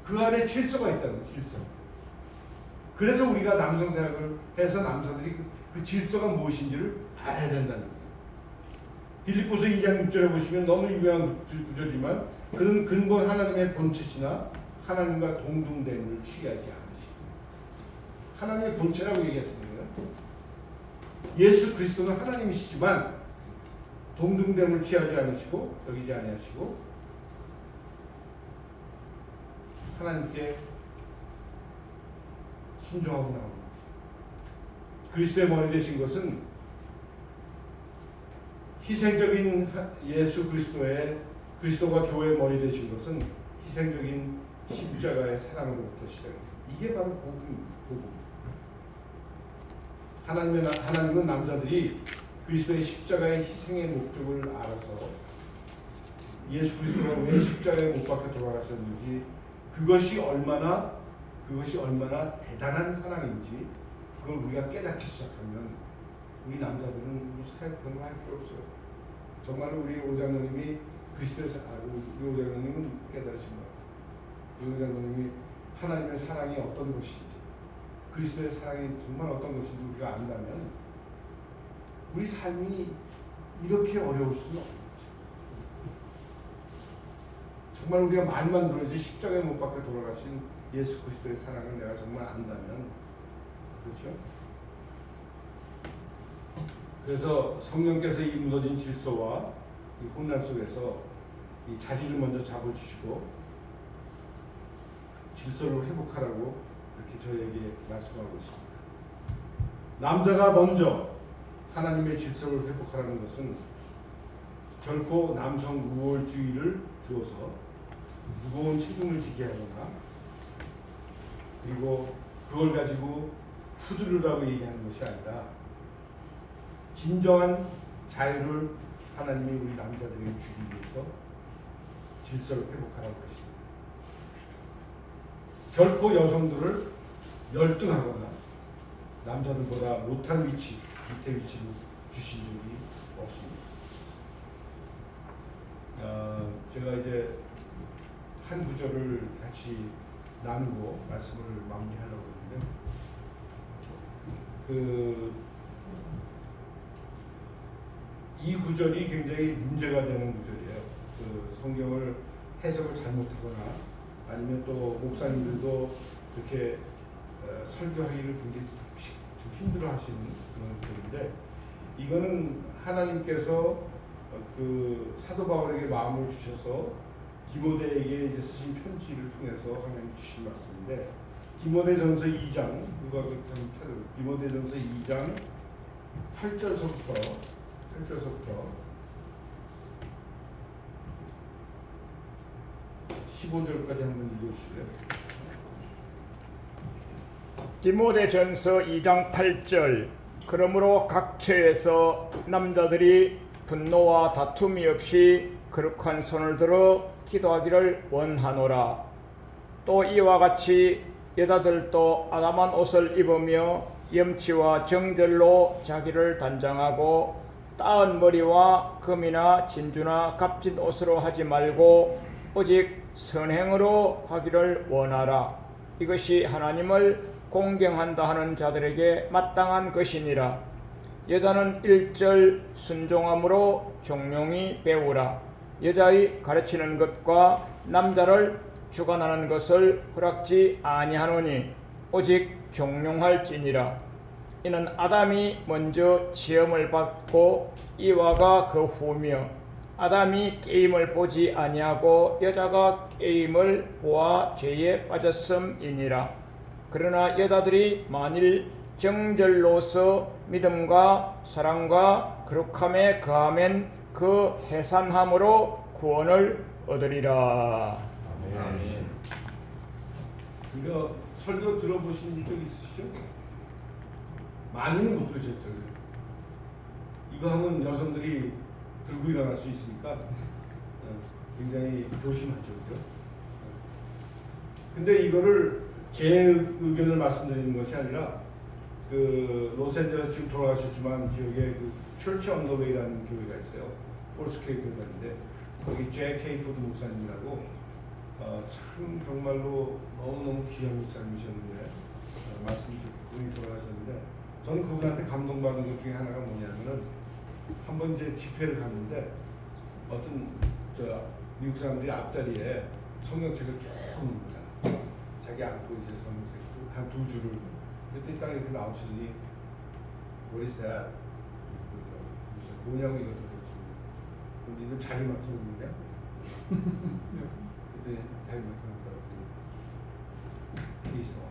그 안에 질서가 있다는 거예요. 질서. 그래서 우리가 남성 사역을 해서 남자들이 그 질서가 무엇인지를 알아야 된다는 거예요. 빌립보서 2장 6절에 보시면 너무 유명한 구절이지만 그는 근본 하나님의 본체시나 하나님과 동등됨을 취하지 않으시고, 하나님의 본체라고 얘기하시는 거예요. 예수 그리스도는 하나님이시지만 동등됨을 취하지 않으시고 여기지 아니하시고 하나님께 순종하고 나오는 거죠. 그리스도의 머리 되신 것은 희생적인 예수 그리스도가 교회의 머리 되신 것은 희생적인 십자가의 사랑으로부터 시작합니다. 이게 바로 복음입니다. 하나님은 남자들이 그리스도의 십자가의 희생의 목적을 알아서 예수 그리스도가 왜 십자가에 못 박혀 돌아가셨는지, 그것이 얼마나 대단한 사랑인지 그걸 우리가 깨닫기 시작하면 우리 남자들은 사역 그런 거 할 필요 없어요. 정말 우리 오장로님이 그리스도에서 우리 오장로님은 깨달으신 것 같아요. 우리 오장로님이 하나님의 사랑이 어떤 것인지, 그리스도의 사랑이 정말 어떤 것인지 우리가 안다면 우리 삶이 이렇게 어려울 수는 없는 거죠. 정말 우리가 말만 들어야지 십자가에 못 박혀 돌아가신 예수 그리스도의 사랑을 내가 정말 안다면, 그렇죠? 그래서 성령께서 이 무너진 질서와 이 혼란 속에서 이 자리를 먼저 잡아주시고 질서를 회복하라고 이렇게 저에게 말씀하고 있습니다. 남자가 먼저 하나님의 질서를 회복하라는 것은 결코 남성 우월주의를 주어서 무거운 책임을 지게 하거나 그리고 그걸 가지고 후두르라고 얘기하는 것이 아니라 진정한 자유를 하나님이 우리 남자들에게 주기 위해서 질서를 회복하라고 했습니다. 결코 여성들을 열등하거나 남자들보다 못한 위치, 밑에 위치를 주신 적이 없습니다. 제가 이제 한 구절을 같이 나누고 말씀을 마무리하려고 했는데, 이 구절이 굉장히 문제가 되는 구절이에요. 성경을 해석을 잘못하거나 아니면 또 목사님들도 이렇게 설교하기를 굉장히 좀 힘들어하시는 그런 구절인데, 이거는 하나님께서 그 사도 바울에게 마음을 주셔서 디모데에게 이제 쓰신 편지를 통해서 하나님 주신 말씀인데, 디모데전서 2장 누가 좀 찾아보세요. 디모데전서 2장 8절서부터 15절까지 한번 읽어주실래요? 디모데전서 2장 8절. 그러므로 각 처에서 남자들이 분노와 다툼이 없이 거룩한 손을 들어 기도하기를 원하노라. 또 이와 같이 여자들도 아담한 옷을 입으며 염치와 정절로 자기를 단장하고 따은 머리와 금이나 진주나 값진 옷으로 하지 말고 오직 선행으로 하기를 원하라. 이것이 하나님을 공경한다 하는 자들에게 마땅한 것이니라. 여자는 1절 순종함으로 종용히 배우라. 여자의 가르치는 것과 남자를 주관하는 것을 허락지 아니하노니 오직 종용할지니라. 이는 아담이 먼저 지음을 받고 이와가 그 후며 아담이 깨임을 보지 아니하고 여자가 깨임을 보아 죄에 빠졌음이니라. 그러나 여자들이 만일 정절로서 믿음과 사랑과 거룩함에 거하면 그 해산함으로 구원을 얻으리라. 아멘. 이거 설교 들어보신 적 있으시죠? 많이는 못 들으셨죠. 이거 하면 여성들이 들고 일어날 수 있으니까 굉장히 조심하죠, 그죠? 근데 이거를 제 의견을 말씀드리는 것이 아니라 그 로스앤젤레스 지금 돌아가셨지만 지역에 그 철치 언 더 웨이라는 교회가 있어요. 폴스케이 교회인데 거기 J.K. 포드 목사님이라고 참 정말로 너무너무 귀한 목사님이셨는데 말씀 그분이 돌아가셨는데 저는 그분한테 감동받은 것 중에 하나가 뭐냐면은 한번 이제 집회를 갔는데 어떤 저 미국 사람들이 앞자리에 성경책을 쭉 봅니다. 자기 안고 이제 성경책 한 두 줄을 그때 딱 이렇게 나오시더니 What is that? 뭐냐고 이것도 그렇고 니들 자리 맡아놓는데? 그때 자리 맡아놓다고 please no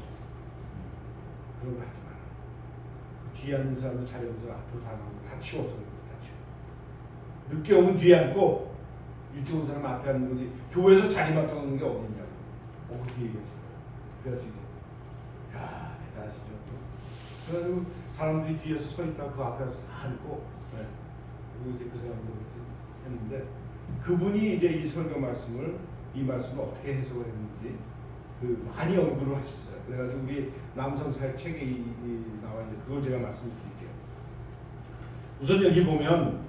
그런 거 하지 마라. 뒤에 앉는 사람도 자리 없어서 앞으로 다 나오고 다 치워서 다 치워. 늦게 오면 뒤에 앉고 일찍 온 사람 앞에 앉는 거지 교회에서 자리 맡아놓는 게 어딨냐고 그렇게 얘기했어요. 그래서 이제 야 대단하시죠. 그래가지고 사람들이 뒤에서 서 있다가 그 앞에 와서 다 앉고 그리고 이제 그 사람도 했는데 그분이 이제 이 설교 말씀을 이 말씀을 어떻게 해석을 했는지 그 많이 연구를 하셨어요. 그래가지고 우리 남성사회 책에 나와 있는데 그걸 제가 말씀드릴게요. 우선 여기 보면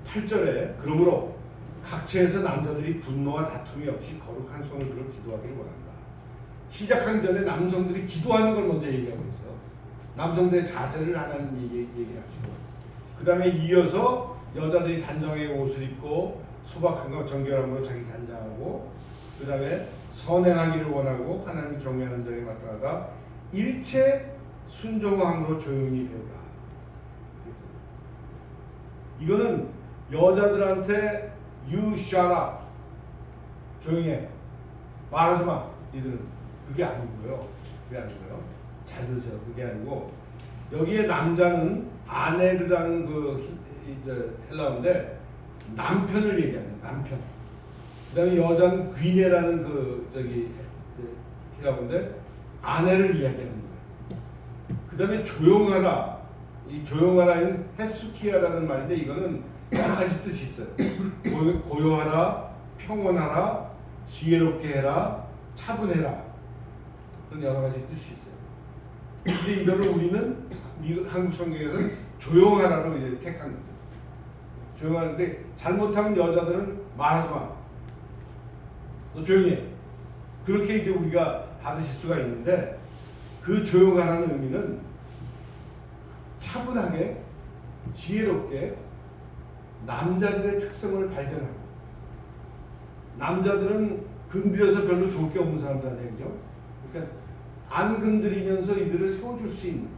8절에 그러므로 각처에서 남자들이 분노와 다툼이 없이 거룩한 손을 들어 기도하기를 원한다. 시작하기 전에 남성들이 기도하는 걸 먼저 얘기하고 있어요. 남성들의 자세를 하나님 얘기를 하시고 그 다음에 이어서 여자들이 단정하게 옷을 입고 소박함과 정결함으로 자기 단장하고 그 다음에 선행하기를 원하고 하나님 경외하는 자에 맞다가 일체 순종함으로 조용히 배우라. 이거는 여자들한테 You shut up. 조용해. 말하지 마. 니들은. 그게 아니고요. 그게 아니고요. 잘 들으세요. 그게 아니고 여기에 남자는 아네르라는 그 이제 헬라어인데 남편을 얘기합니다. 남편. 그다음에 여자는 귀네라는 그 저기 헬라어인데 아내를 이야기하는 거예요. 그다음에 조용하라. 이 조용하라는 헤스키아라는 말인데 이거는 여러 가지 뜻이 있어요. 고요하라, 평온하라, 지혜롭게 해라, 차분해라. 그런 여러 가지 뜻이 있어요. 근데 이거를 우리는 한국 성경에서는 조용하라로 이제 택한 거죠. 조용하는데 잘못하면 여자들은 말하지 마. 너 조용히 해. 그렇게 이제 우리가 받으실 수가 있는데 그 조용하라는 의미는 차분하게, 지혜롭게 남자들의 특성을 발견하고 남자들은 건드려서 별로 좋을 게 없는 사람들 아니에요. 그죠? 그러니까 안 건드리면서 이들을 세워줄 수 있는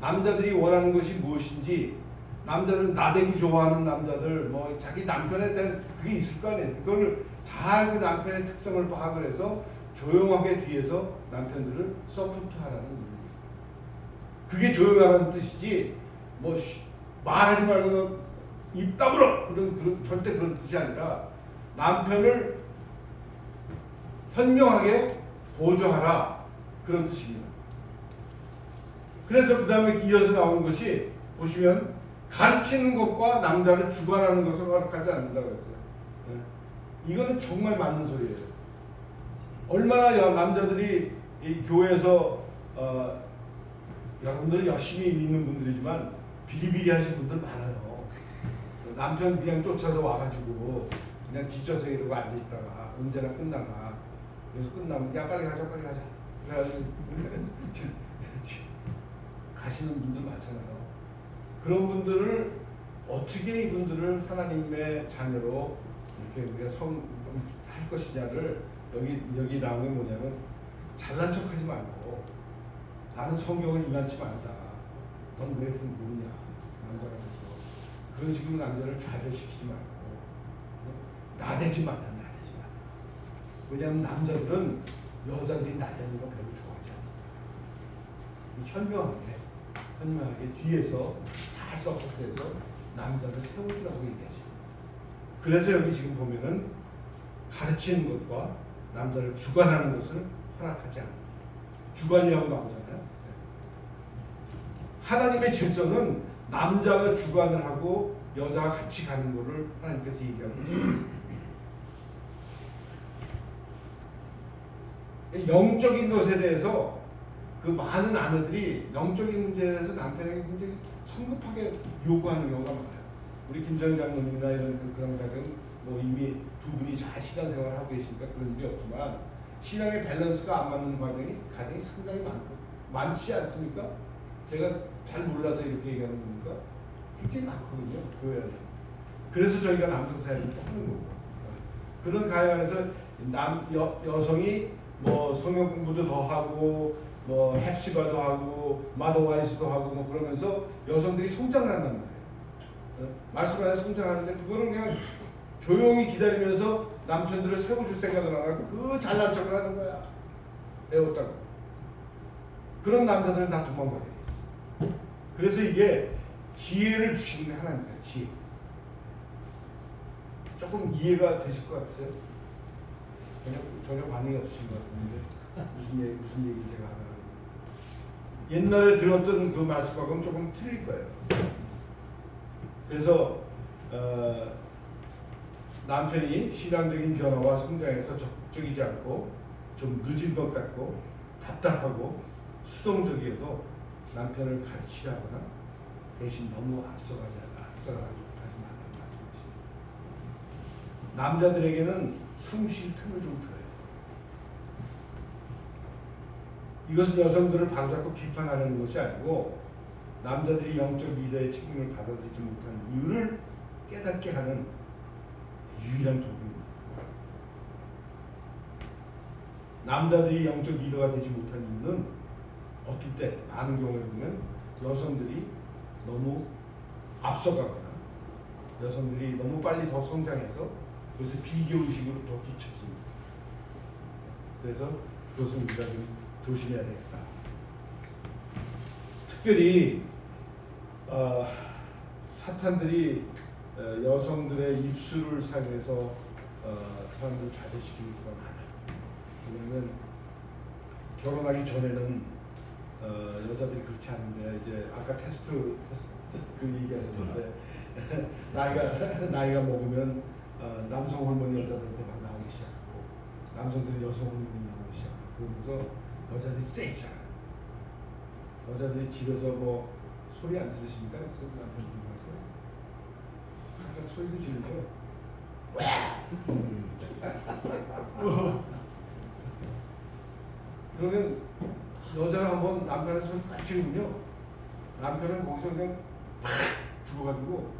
남자들이 원하는 것이 무엇인지 남자들은 나대기 좋아하는 남자들 뭐 자기 남편에 대한 그게 있을 거 아니에요. 그걸 잘 그 남편의 특성을 파악을 해서 조용하게 뒤에서 남편들을 서포트하라는 의미예요. 그게 조용하라는 뜻이지 뭐 말하지 말고 입 다물어 그런 절대 그런 뜻이 아니라 남편을 현명하게 보조하라 그런 뜻입니다. 그래서 그 다음에 이어서 나오는 것이 보시면 가르치는 것과 남자를 주관하는 것을 허락하지 않는다고 했어요. 이거는 정말 맞는 소리예요. 얼마나 남자들이 이 교회에서 여러분들은 열심히 믿는 분들이지만 비리비리 하신 분들 많아요. 남편 그냥 쫓아서 와가지고 그냥 뒷좌석에 이러고 앉아있다가 언제나 끝나나 그래서 끝나면 야 빨리 가자 빨리 가자 그래가지고 가시는 분들 많잖아요. 그런 분들을 어떻게 이분들을 하나님의 자녀로 이렇게 우리가 할 것이냐를 여기 나오는 게 뭐냐면 잘난 척하지 말고 나는 성경을 이만치 않다. 넌 왜 그런 모르냐 남자가 돼서 그런 식으로 남자를 좌절시키지 말고 나대지 말라 나대지 말라. 왜냐하면 남자들은 여자들이 나대는 거 별로 좋아하지 않아. 현명하게 뒤에서 잘 서포트해서 남자를 세워주라고 얘기하시죠. 그래서 여기 지금 보면은 가르치는 것과 남자를 주관하는 것을 허락하지 않아요. 주관이라고 나오잖아요. 하나님의 질서는 남자가 주관을 하고 여자와 같이 가는 거를 하나님께서 얘기하고 있어요. 영적인 것에 대해서 그 많은 아내들이 영적인 문제에 대해서 남편에게 굉장히 성급하게 요구하는 경우가 많아요. 우리 김정 장로님이나 이런 그런 가정 뭐 이미 두 분이 잘 신앙생활 하고 계시니까 그런 일이 없지만 신앙의 밸런스가 안 맞는 가정이 상당히 많지 않습니까? 제가 잘 몰라서 이렇게 얘기하는 겁니까? 굉장히 많거든요. 그래서 저희가 남성 사역을 하는 거고 그런 가정 안에서 여성이 뭐 성경 공부도 더 하고 뭐 헵시바도 하고 마더와이스도 하고 뭐 그러면서 여성들이 성장을 한단 말이에요. 말씀 안에서 성장하는데 그거는 그냥 조용히 기다리면서 남편들을 세워줄 생각을 안 하고 그 잘난 척을 하는 거야. 배웠다고. 그런 남자들은 다 도망가게 돼 있어. 그래서 이게 지혜를 주시는 게 하나님이야. 지혜. 조금 이해가 되실 것 같으세요? 전혀 반응이 없으신 것 같은데 무슨 얘기 제가 하나 옛날에 들었던 그 말씀하고는 조금 틀릴 거예요. 그래서 남편이 신앙적인 변화와 성장에서 적극적이지 않고 좀 늦은 것 같고 답답하고 수동적이어도 남편을 가르치려거나 대신 너무 앞서가지 말라는 말씀하시죠. 남자들에게는 숨 쉴 틈을 좀 줘요. 이것은 여성들을 바로잡고 비판하는 것이 아니고 남자들이 영적 리더의 책임을 받아들이지 못한 이유를 깨닫게 하는 유일한 도구입니다. 남자들이 영적 리더가 되지 못한 이유는 어떨 때 많은 경우에 보면 여성들이 너무 앞서가거나 여성들이 너무 빨리 더 성장해서 그것을 비교의식으로 더 뒤처집니다. 그래서 그것을 우리가 좀 조심해야 되겠다. 특별히 사탄들이 여성들의 입술을 사용해서 사람들을 좌절시키는 수가 많아요. 왜냐하면 결혼하기 전에는 여자들이 그렇지 않은데 이제 아까 테스트 그 얘기하셨는데 나이가 먹으면 남성 호르몬이 여자들한테 막 나오기 시작하고 남성들이 여성 호르몬이 나오기 시작하고 그러면서 여자들이 세잖아. 여자들이 집에서 뭐 소리 안 지르십니까? 남편분들 약간 소리도 지르죠. 왜? 그러면 여자가 한번 남편의 손을 꽉 쥐면요, 남편은 거기서 그냥 팍 죽어가지고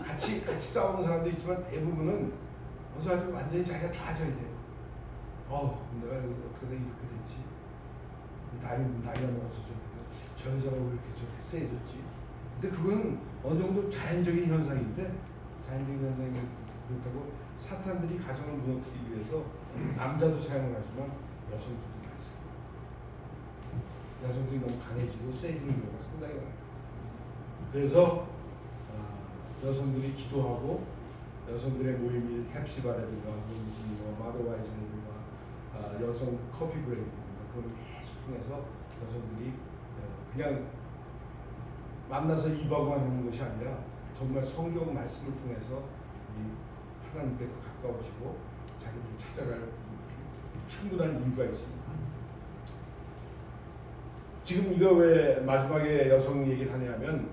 같이 싸우는 사람도 있지만 대부분은 어서 아주 완전히 자기가 좌절이 돼. 내가 어떻게 이렇게 됐지? 나이가 먹어서 저 여자가 왜 이렇게 저렇게 세졌지? 근데 그건 어느 정도 자연적인 현상인데 그렇다고 사탄들이 가정을 무너뜨리기 위해서 남자도 사용을 하지만 여성들도 많이 사용해요. 여성들이 너무 강해지고 세지는 경우가 상당히 많아요. 그래서 여성들이 기도하고 여성들의 모임이 헵시바라든가 무슨 마더와이즈라든가 여성 커피 브레이크라든가 그걸 계속 통해서 여성들이 그냥 만나서 입하고 하는 것이 아니라 정말 성경 말씀을 통해서 하나님께 더 가까워지고 자기들이 찾아갈 충분한 이유가 있습니다. 지금 이거 왜 마지막에 여성 얘기를 하냐면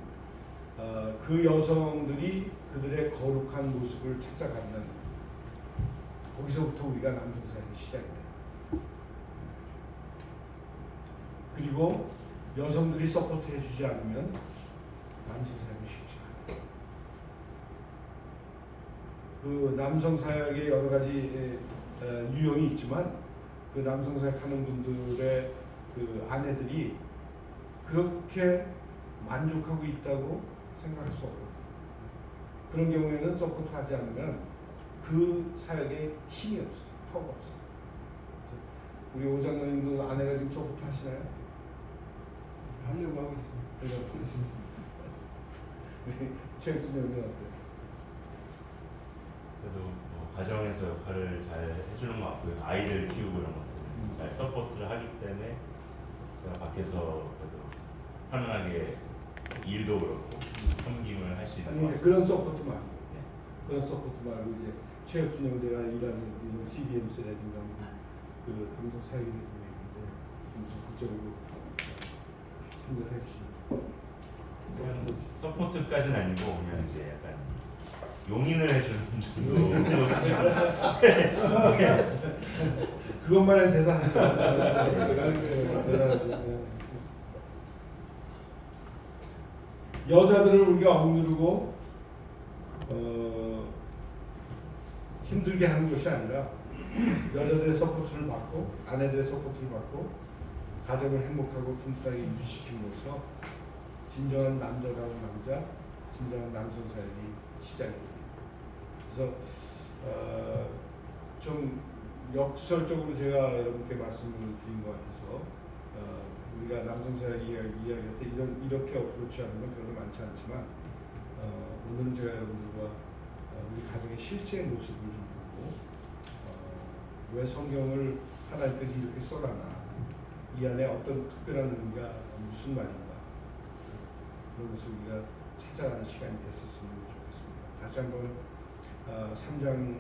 그 여성들이 그들의 거룩한 모습을 찾아가면 거기서부터 우리가 남성사역이 시작돼요. 그리고 여성들이 서포트 해주지 않으면 남성사역이 쉽지 않아요. 그 남성사역의 여러 가지 유형이 있지만 그 남성사역하는 분들의 그 아내들이 그렇게 만족하고 있다고 생각할 수 없고 그런 경우에는 서포트하지 않으면 그 사역에 힘이 없어요. 파워가 없어요. 우리 오장로님도 아내가 지금 서포트 하시나요? 하려고 하고 있습니다. 우리 최혁진 형님 어때요? 그래도 가정에서 역할을 잘 해주는 것 같고요. 아이를 키우고 이런 것들 잘 서포트를 하기 때문에 제가 밖에서 그래도 편안하게 일도 그렇고 섬김을 할 수 있는 아니 것 같습니다. 그런 서포트 말고 그런 서포트 말고 이제 최혁준 형제가 일하는 이런 CBMS라든가 그 감성 사회를 보내는데 좀 적극적으로 참여해 주시면 서포트까지는 아니고 그냥 이제 약간 용인을 해주는 정도. 그것만 해도 대단하죠. 대단하죠. 여자들을 우리가 억누르고 힘들게 하는 것이 아니라 여자들의 서포트를 받고 아내들의 서포트를 받고 가정을 행복하고 튼튼하게 유지시킴으로써 진정한 남자다운 남자, 진정한 남성 사역이 시작이 됩니다. 그래서 좀 역설적으로 제가 여러분께 말씀을 드린 것 같아서 우리가 남성 사역 이야기할 때 이렇게 어프로치하는 건 별로 많지 않지만 오늘은 제가 여러분들과 우리 가정의 실제 모습을 좀 보고 왜 성경을 하나님께서 이렇게 써놨나, 이 안에 어떤 특별한 의미가 무슨 말인가, 그런 것을 우리가 찾아가는 시간이 됐었으면 좋겠습니다. 다시 한번 3장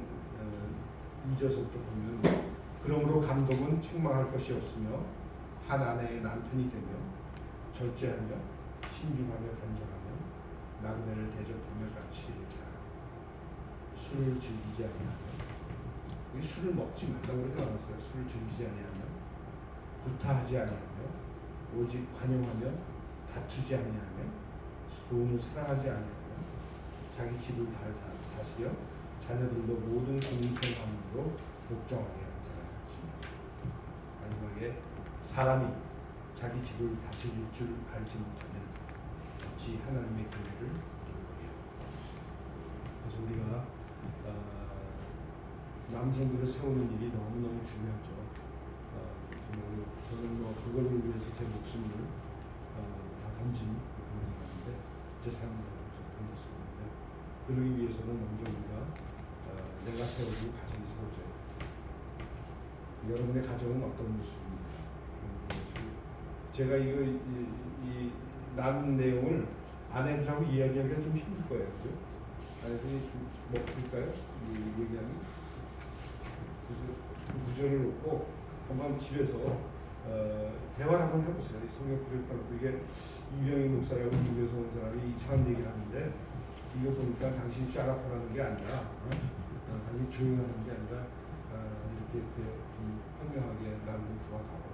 2절부터 보면 그러므로 감독은 책망할 것이 없으며 한 아내의 남편이 되며 절제하며 신중하며 간절하며 나그네를 대접하며 가르치기를 잘하고 술을 즐기지 아니하며, 술을 먹지 말라고 그렇게 나왔어요. 술을 즐기지 아니하며 구타하지 아니하며 오직 관용하며 다투지 아니하며 돈을 사랑하지 아니하며 자기 집을 다스려 자녀들도 모든 공평함으로 복종하게 하는 자라 하십니다. 마지막에 사람이 자기 집을 다스릴 줄 알지 못하면 어찌 하나님의 교회를 이루리요. 그래서 우리가 남성들을 세우는 일이 너무너무 중요하죠. 저는 그거를 위해서 제 목숨을 다 던진 그런 사람인데, 제 삶을 다 던졌었는데, 그러기 위해서는 먼저 우리가 내가 세우고 가정이 세워져야 돼요. 여러분의 가정은 어떤 모습입니까? 제가 이 나눈 내용을 아내들하고 이야기하기가 좀 힘들 거예요, 그죠? 아내들이 뭐 볼까요? 이 얘기하면 그래서 그 구절을 놓고 한번 집에서 대화를 한번 해보세요. 이 성경 구절 갖고 이게 이병희 목사라고 미국에서 온 사람이 이상한 얘기를 하는데, 이거 보니까 당신이 샤라파라는 게 아니라 당신이 조용하는 게 아니라 이렇게 좀 현명하게 나를 좀 도와가고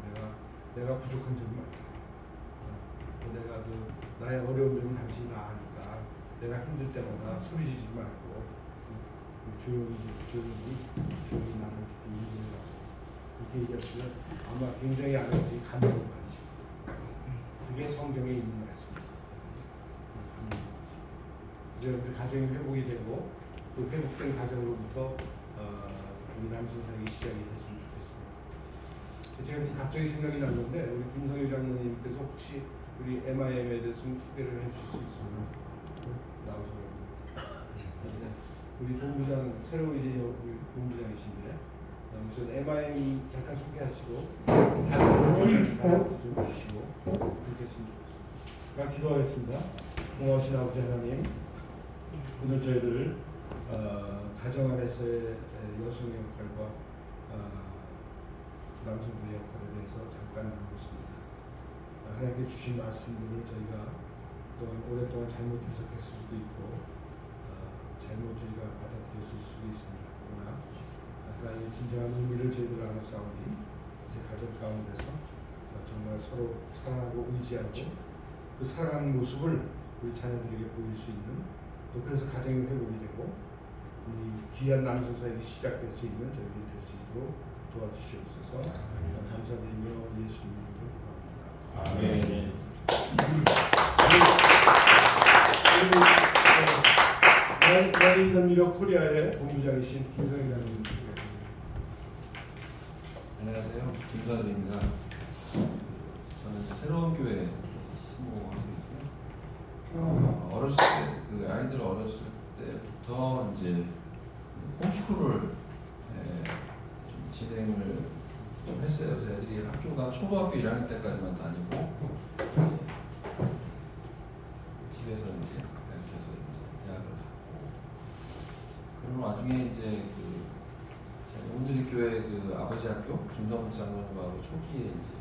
내가 부족한 점이 많다. 내가 나의 어려운 점은 당신이 다 아니까 내가 힘들 때마다 소리지지 말고 조용히 나를 이렇게 인정하고 그렇게 얘기하시면 아마 굉장히 아내들이 감동을 받으실 거예요. 그게 성경에 있는 말씀입니다. 여러분들 가정이 회복이 되고 그 회복된 가정으로부터 우리 남성 사역이 시작이 됐으면 좋겠습니다. 제가 갑자기 생각이 났는데 우리 김성일 장로님께서 혹시 우리 MIM에 대해서 좀 소개를 해주실 수 있으면 나오셔서 우리 본부장 새로 이제 우리 본부장이신데 우선 MIM 잠깐 소개하시고 다른 좀 주시고 그렇게 했으면 좋겠습니다. 기도하겠습니다. 고마우신 아버지 하나님, 오늘 저희들 가정 안에서의 여성의 역할과 남성들의 역할에 대해서 잠깐 나누고 있습니다. 하나님께 주신 말씀들을 저희가 또한 오랫동안 잘못 해석했을 수도 있고 잘못 저희가 받아들였을 수도 있습니다. 그러나 하나님의 진정한 의미를 저희들 안에 싸우니 이제 가정 가운데서 정말 서로 사랑하고 의지하고 그 사랑하는 모습을 우리 자녀들에게 보일 수 있는, 또 그래서 가정이 회복이 되고 이 귀한 남성 사역이 시작될 수 있는 저희들이 될 수 있도록 도와주시옵소서. 감사드리며 예수님 이름으로 기도합니다. 아멘. 나인 미러 코리아의 본부장이신 김성일 장로님. 안녕하세요, 김선일입니다. 저는 이제 새로운 교회 신모하고 있고요. 어렸을 때, 그 아이들 어렸을 때부터 이제 홈스쿨을 좀 진행을 좀 했어요. 그래서 애들이 학교가 초등학교 1학년 때까지만 다니고 그 아버지 학교 김성국 장로님하고 초기에 이제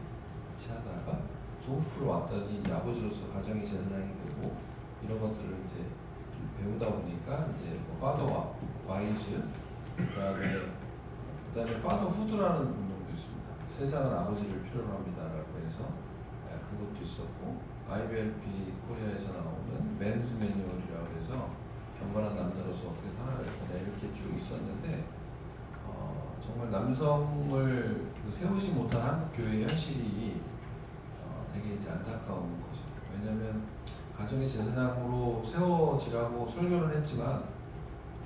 같이 하다가 동스쿨 왔더니 이제 아버지로서 가정의 제사장이 되고 이런 것들을 이제 좀 배우다 보니까 이제 뭐 파더 와이즈 그다음에 파더 후드라는 운동도 있습니다. 세상은 아버지를 필요로 합니다라고 해서 그것도 있었고 IBLP 코리아에서 나오는 맨스 매뉴얼이라고 해서 경건한 남자로서 어떻게 살아야 되나 이렇게 쭉 있었는데 정말 남성을 세우지 못한 한국 교회의 현실이 되게 이제 안타까운 거죠. 왜냐하면 가정의 제사장으로 세워지라고 설교를 했지만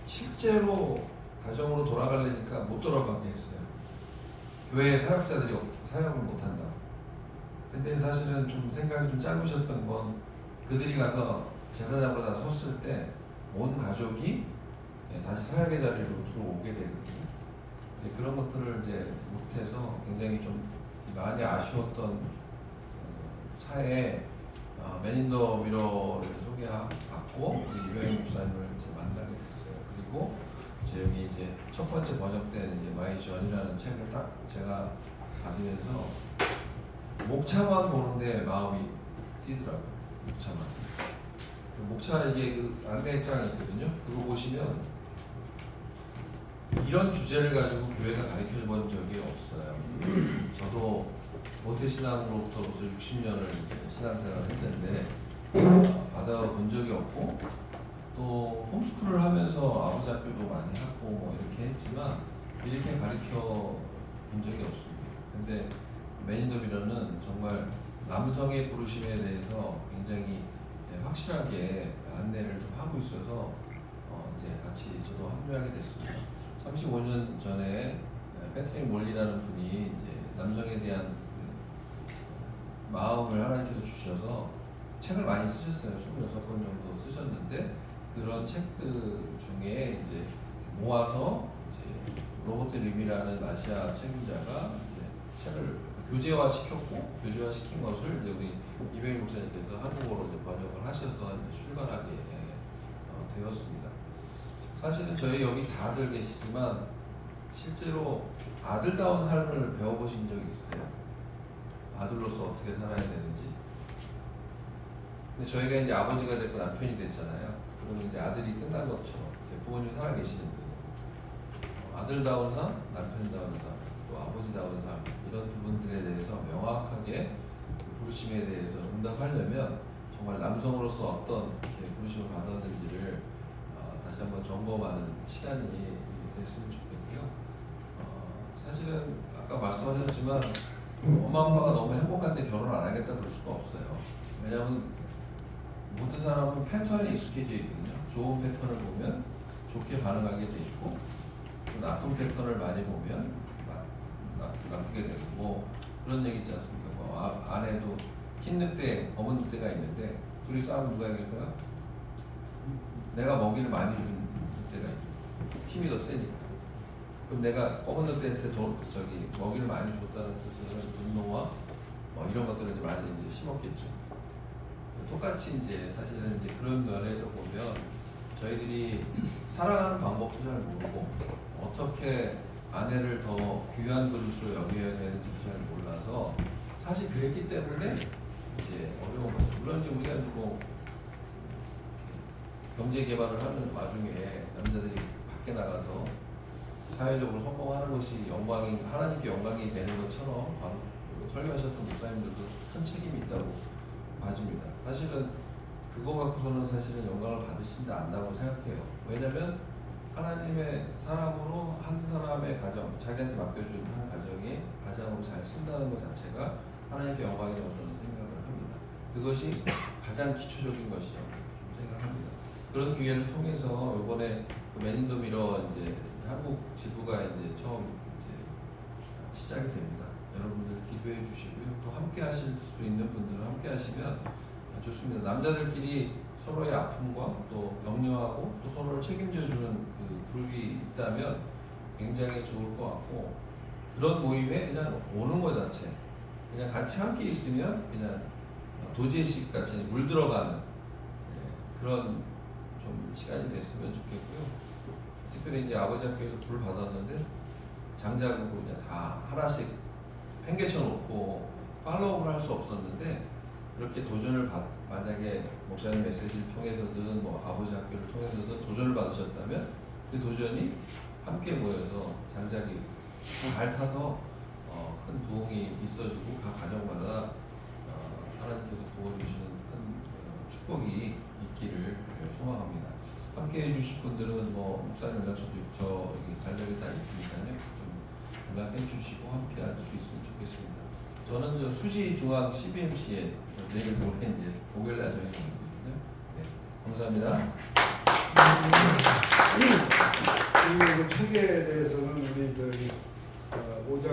실제로 가정으로 돌아가려니까 못 돌아가게 했어요. 교회 사역자들이 사역을 못한다. 근데 사실은 좀 생각이 좀 짧으셨던 건 그들이 가서 제사장으로 다 섰을 때 온 가족이 다시 사역의 자리로 들어오게 되거든요. 그런 것들을 이제 못해서 굉장히 좀 많이 아쉬웠던 차에 맨인더 미러를 소개받고 유행 목사님을 이제 만나게 됐어요. 그리고 여기 이제 첫 번째 번역된 이제 마이 전이라는 책을 딱 제가 받으면서 목차만 보는데 마음이 뛰더라고요. 목차만. 목차 이게 그 안내장이 있거든요. 그거 보시면 이런 주제를 가지고 교회가 가르쳐 본 적이 없어요. 저도 모태신앙으로부터 벌써 60년을 신앙생활을 했는데 받아본 적이 없고 또 홈스쿨을 하면서 아버지 학교도 많이 하고 뭐 이렇게 했지만 이렇게 가르쳐 본 적이 없습니다. 근데 맨인더 미러는 정말 남성의 부르심에 대해서 굉장히 확실하게 안내를 좀 하고 있어서 이제 같이 저도 합류하게 됐습니다. 35년 전에 패트릭 몰리라는 분이 이제 남성에 대한 그 마음을 하나님께서 주셔서 책을 많이 쓰셨어요. 26권 정도 쓰셨는데 그런 책들 중에 이제 모아서 이제 로버트 림이라는 아시아 책임자가 이제 책을 교재화 시킨 것을 이제 우리 이병희 목사님께서 한국어로 이제 번역을 하셔서 이제 출간하게 되었습니다. 사실은 저희 여기 다들 계시지만 실제로 아들다운 삶을 배워보신 적 있으세요? 아들로서 어떻게 살아야 되는지. 근데 저희가 이제 아버지가 됐고 남편이 됐잖아요. 그러면 이제 아들이 끝난 것처럼 이제 부모님 살아 계시는 거예요. 아들다운 삶, 남편다운 삶, 또 아버지다운 삶 이런 부분들에 대해서 명확하게 부르심에 대해서 응답하려면 정말 남성으로서 어떤 부르심을 받았는지를 다시 한번 점검하는 시간이 됐으면 좋겠고요. 사실은 아까 말씀하셨지만 엄마 아빠가 너무 행복한데 결혼 안 하겠다 그럴 수가 없어요. 왜냐하면 모든 사람은 패턴에 익숙해져 있거든요. 좋은 패턴을 보면 좋게 반응하게 돼 있고 또 나쁜 패턴을 많이 보면 나쁘게 되고 뭐 그런 얘기 있지 않습니까? 뭐 아내도 흰 늑대, 검은 늑대가 있는데 둘이 싸우면 누가 이길까요? 내가 먹이를 많이 준 늑대가 있고 힘이 더 세니까. 그럼 내가 검은 늑대한테 먹이를 많이 줬다는 뜻은 분노와 뭐 이런 것들을 이제 많이 이제 심었겠죠. 똑같이 이제 사실은 이제 그런 면에서 보면 저희들이 사랑하는 방법도 잘 모르고 어떻게 아내를 더 귀한 그릇으로 여겨야 되는지 잘 몰라서 사실 그랬기 때문에 이제 어려운 거죠. 물론 이제 우리가 뭐 경제 개발을 하는 와중에 남자들이 밖에 나가서 사회적으로 성공하는 것이 하나님께 영광이 되는 것처럼 바로 설교하셨던 목사님들도 큰 책임이 있다고 봐집니다. 사실은 그거 갖고서는 사실은 영광을 받으신지 않다고 생각해요. 왜냐하면 하나님의 사람으로 한 사람의 가정, 자기한테 맡겨준 한 가정이 가장으로 잘 쓴다는 것 자체가 하나님께 영광이라고 저는 생각을 합니다. 그것이 가장 기초적인 것이라고 좀 생각합니다. 그런 기회를 통해서 이번에 맨인더 미러 이제 한국 지부가 이제 처음 이제 시작이 됩니다. 여러분들 기도해 주시고요. 또 함께 하실 수 있는 분들은 함께 하시면 좋습니다. 남자들끼리 서로의 아픔과 또 격려하고 또 서로를 책임져주는 그 그룹이 있다면 굉장히 좋을 것 같고 그런 모임에 그냥 오는 것 자체 그냥 같이 함께 있으면 그냥 도제식 같이 물들어가는 그런 좀 시간이 됐으면 좋겠고요. 특별히 이제 아버지 학교에서 불 받았는데 장작으로 그냥 다 하나씩 팽개쳐 놓고 팔로우를 할 수 없었는데 그렇게 도전을 만약에 목사님 메시지를 통해서든 뭐 아버지 학교를 통해서든 도전을 받으셨다면 그 도전이 함께 모여서 장작이 잘 타서 큰 부흥이 있어지고 각 가정마다 하나님께서 부어주시는 큰 축복이 있기를 소망합니다. 함께 해주실 분들은 뭐 목사님 연락처도 저 여기 달력에 다 있으니까요. 좀 연락해 주시고 함께 할 수 있으면 좋겠습니다. 저는 저 수지 중앙 CBMC에 내일 모레 이제 목요일 날 저녁에 있거든요. 네, 감사합니다. 이 책에 대해서는 우리 저기 오전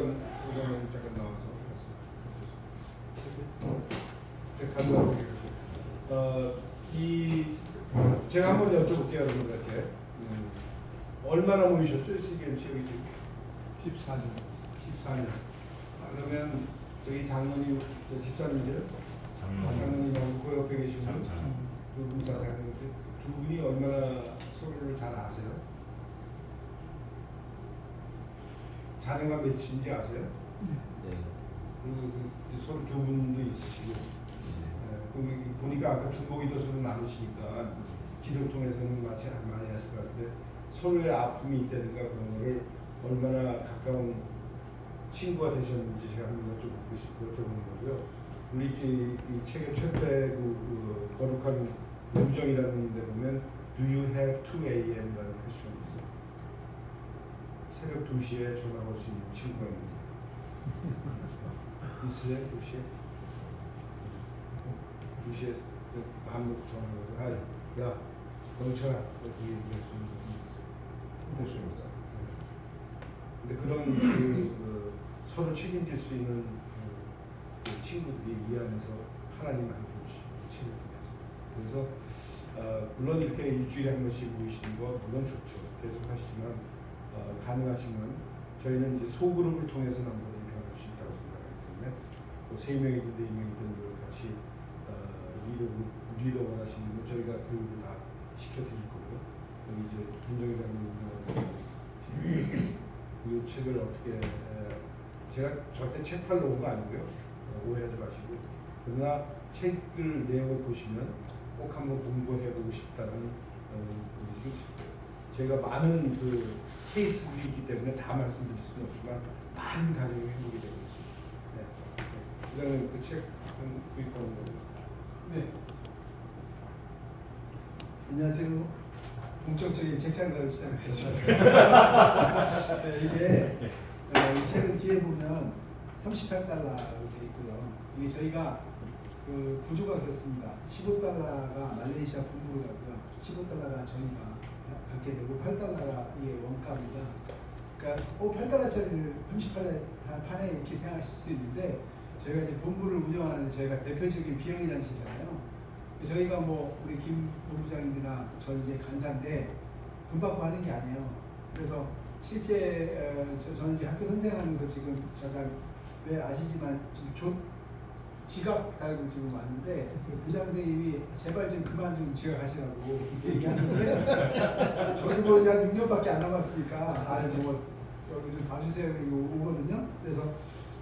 잠깐 나와서 이 제가 한번 여쭤볼게요, 여러분들께. 얼마나 모이셨죠? CBMC 여기 지금 14년. 14년. 그러면 저기 장로님 집사님이세요? 장로님하고 그 옆에 계신 분, 두 분 다 장로님. 두 분이 얼마나 서로를 잘 아세요? 자녀가 몇인지 아세요? 네. 그리고 서로 교분도 있으시고. 네. 보니까 아까 중보기도 서로 나누시니까 기도 통해서는 마치 많이 하실 것 같은데 서로의 아픔이 있다든가 그런 거를 얼마나 가까운 친구가 되셨는지 제가 한번 여쭤보는 거고요. 우리 이 책의 최대 거룩한 우정이라는 데 보면 Do you have 2 a.m.라는 퀘스천이 있어요. 새벽 2시에 전화 올 수 있는 친구가 있는데 있으세요? 2시에? 2시에 마음 놓고 전화를 하고 야 멍청아 그렇게 얘기할 수 있는 분이 있어요. 좋습니다. 근데 그런 서로 책임질 수 있는 그 친구들이 이해하면서 하나님 함께 책임지게 하죠. 그래서 물론 이렇게 일주일에 한 번씩 모이시는 거 물론 좋죠. 계속 하시지만 가능하시면 저희는 이제 소그룹을 통해서 남들이 변할 수 있다고 생각하기 때문에 뭐 3명이든 4명이든 같이 리더 원하시는 분 저희가 교육을 다 시켜드릴 거고요. 여기 이제 김정희 장로님 이 책을 어떻게 제가 절대 책 팔러 온 거 아니고요. 오해하지 마시고 그러나 책을 내용을 보시면 꼭 한번 공부해보고 싶다는 분이 생기실 거예요. 제가 많은 그 케이스들이 있기 때문에 다 말씀드릴 수는 없지만 많은 가정이 행복이 되고 있습니다. 네. 그다음에 그 책 구입하는 거예요. 네. 안녕하세요. 본격적인 책 창작을 시작했습니다. 네, 이게 이 책은 뒤에 보면 38달러로 되어 있고요. 이게 저희가 그 구조가 그렇습니다. 15달러가 말레이시아 본부로 가고요. 15달러가 저희가 받게 되고 8달러가 이게 원가입니다. 그러니까 8달러짜리를 38달러 판에 이렇게 생각하실 수도 있는데 저희가 이제 본부를 운영하는 저희가 대표적인 비영리 단체잖아요. 저희가 뭐 우리 김 본부장님이나 저 이제 간사인데 돈 받고 하는 게 아니에요. 그래서 실제 저는 이제 학교 선생하면서 지금 제가 왜 아시지만 지금 지각 달고 지금 왔는데 부장 선생님이 제발 좀 그만 좀 지각하시라고 얘기하는데 저도 뭐 이제 한 6년밖에 안 남았으니까 뭐 저기 좀 봐주세요 이거 오거든요. 그래서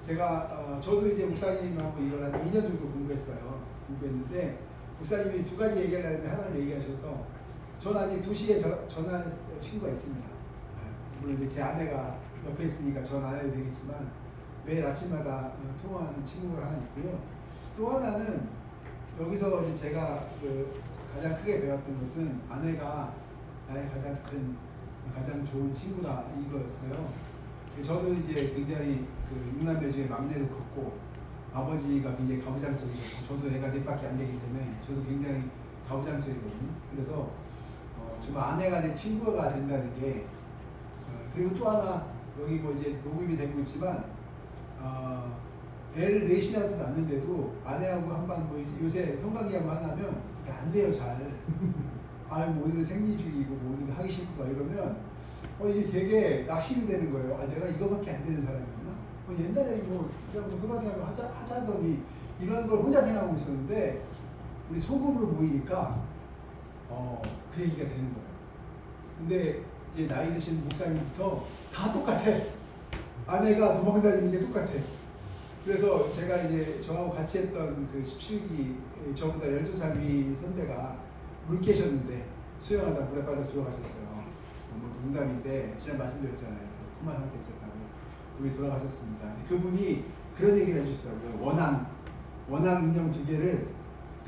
제가 저도 이제 목사님하고 이걸 한 2년 정도 공부했는데 목사님이 두 가지 얘기를 하는데 하나를 얘기하셔서 저는 아직 2시에 전화하는 친구가 있습니다. 물론 이제 제 아내가 옆에 있으니까 전화 안 해도 되겠지만 매일 아침마다 통화하는 친구가 하나 있고요. 또 하나는 여기서 이제 제가 가장 크게 배웠던 것은 아내가 나의 가장 좋은 친구다 이거였어요. 저도 이제 굉장히 그 6남매 중에 막내로 컸고 아버지가 굉장히 가부장적이셨고 저도 애가 넷밖에 안 되기 때문에 저도 굉장히 가부장적이거든요. 그래서 정말 아내가 내 친구가 된다는 게 그리고 또 하나 여기 뭐 이제 녹음이 되고 있지만 애를 넷이나 낳는데도 아내하고 한번 뭐 요새 성관계하고 하나면 안 돼요 잘. 뭐 오늘은 생리주의고 뭐 오늘은 하기 싫고 막 이러면 이게 되게 낙심이 되는 거예요. 내가 이거밖에 안 되는 사람이구나. 옛날에 뭐 그냥 뭐 성관계하고 하자더니 이런 걸 혼자 생각하고 있었는데 우리 소금으로 모이니까 그 얘기가 되는 거예요. 근데 이제 나이 드신 목사님부터 다 똑같아. 아내가 도망다니는 게 똑같아. 그래서 제가 이제 저하고 같이 했던 그 17기 저보다 12살 위 선배가 물 깨셨는데 수영하다 물에 빠져 들어가셨어요. 뭐 농담인데 지난 말씀드렸잖아요. 코마 상태 있었다고. 그분이 돌아가셨습니다. 그분이 그런 얘기를 해주시더라고요. 원앙 인형 2개를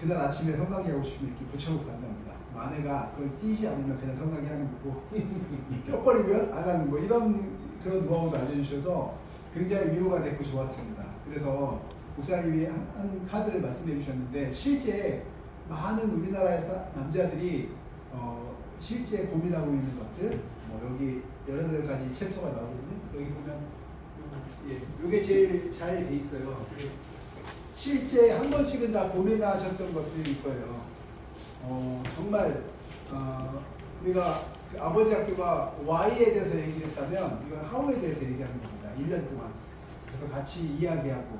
그날 아침에 성가게 하고 싶으면 이렇게 붙여놓고 간답니다. 아내가 그걸 띄지 않으면 그냥 성가게 하는 거고 껴버리면 안 하는 거, 이런 그런 노하우도 알려주셔서 굉장히 위로가 됐고 좋았습니다. 그래서 목사님이 한 카드를 말씀해 주셨는데, 실제 많은 우리나라의 남자들이 실제 고민하고 있는 것들, 뭐 여기 18가지 챕터가 나오거든요. 여기 보면 이게 제일 잘 돼 있어요. 실제 한 번씩은 다 고민하셨던 것들일 거예요. 정말 우리가 그 아버지 학교가 Y에 대해서 얘기를 했다면 이건 How에 대해서 얘기하는 겁니다. 1년 동안. 그래서 같이 이야기하고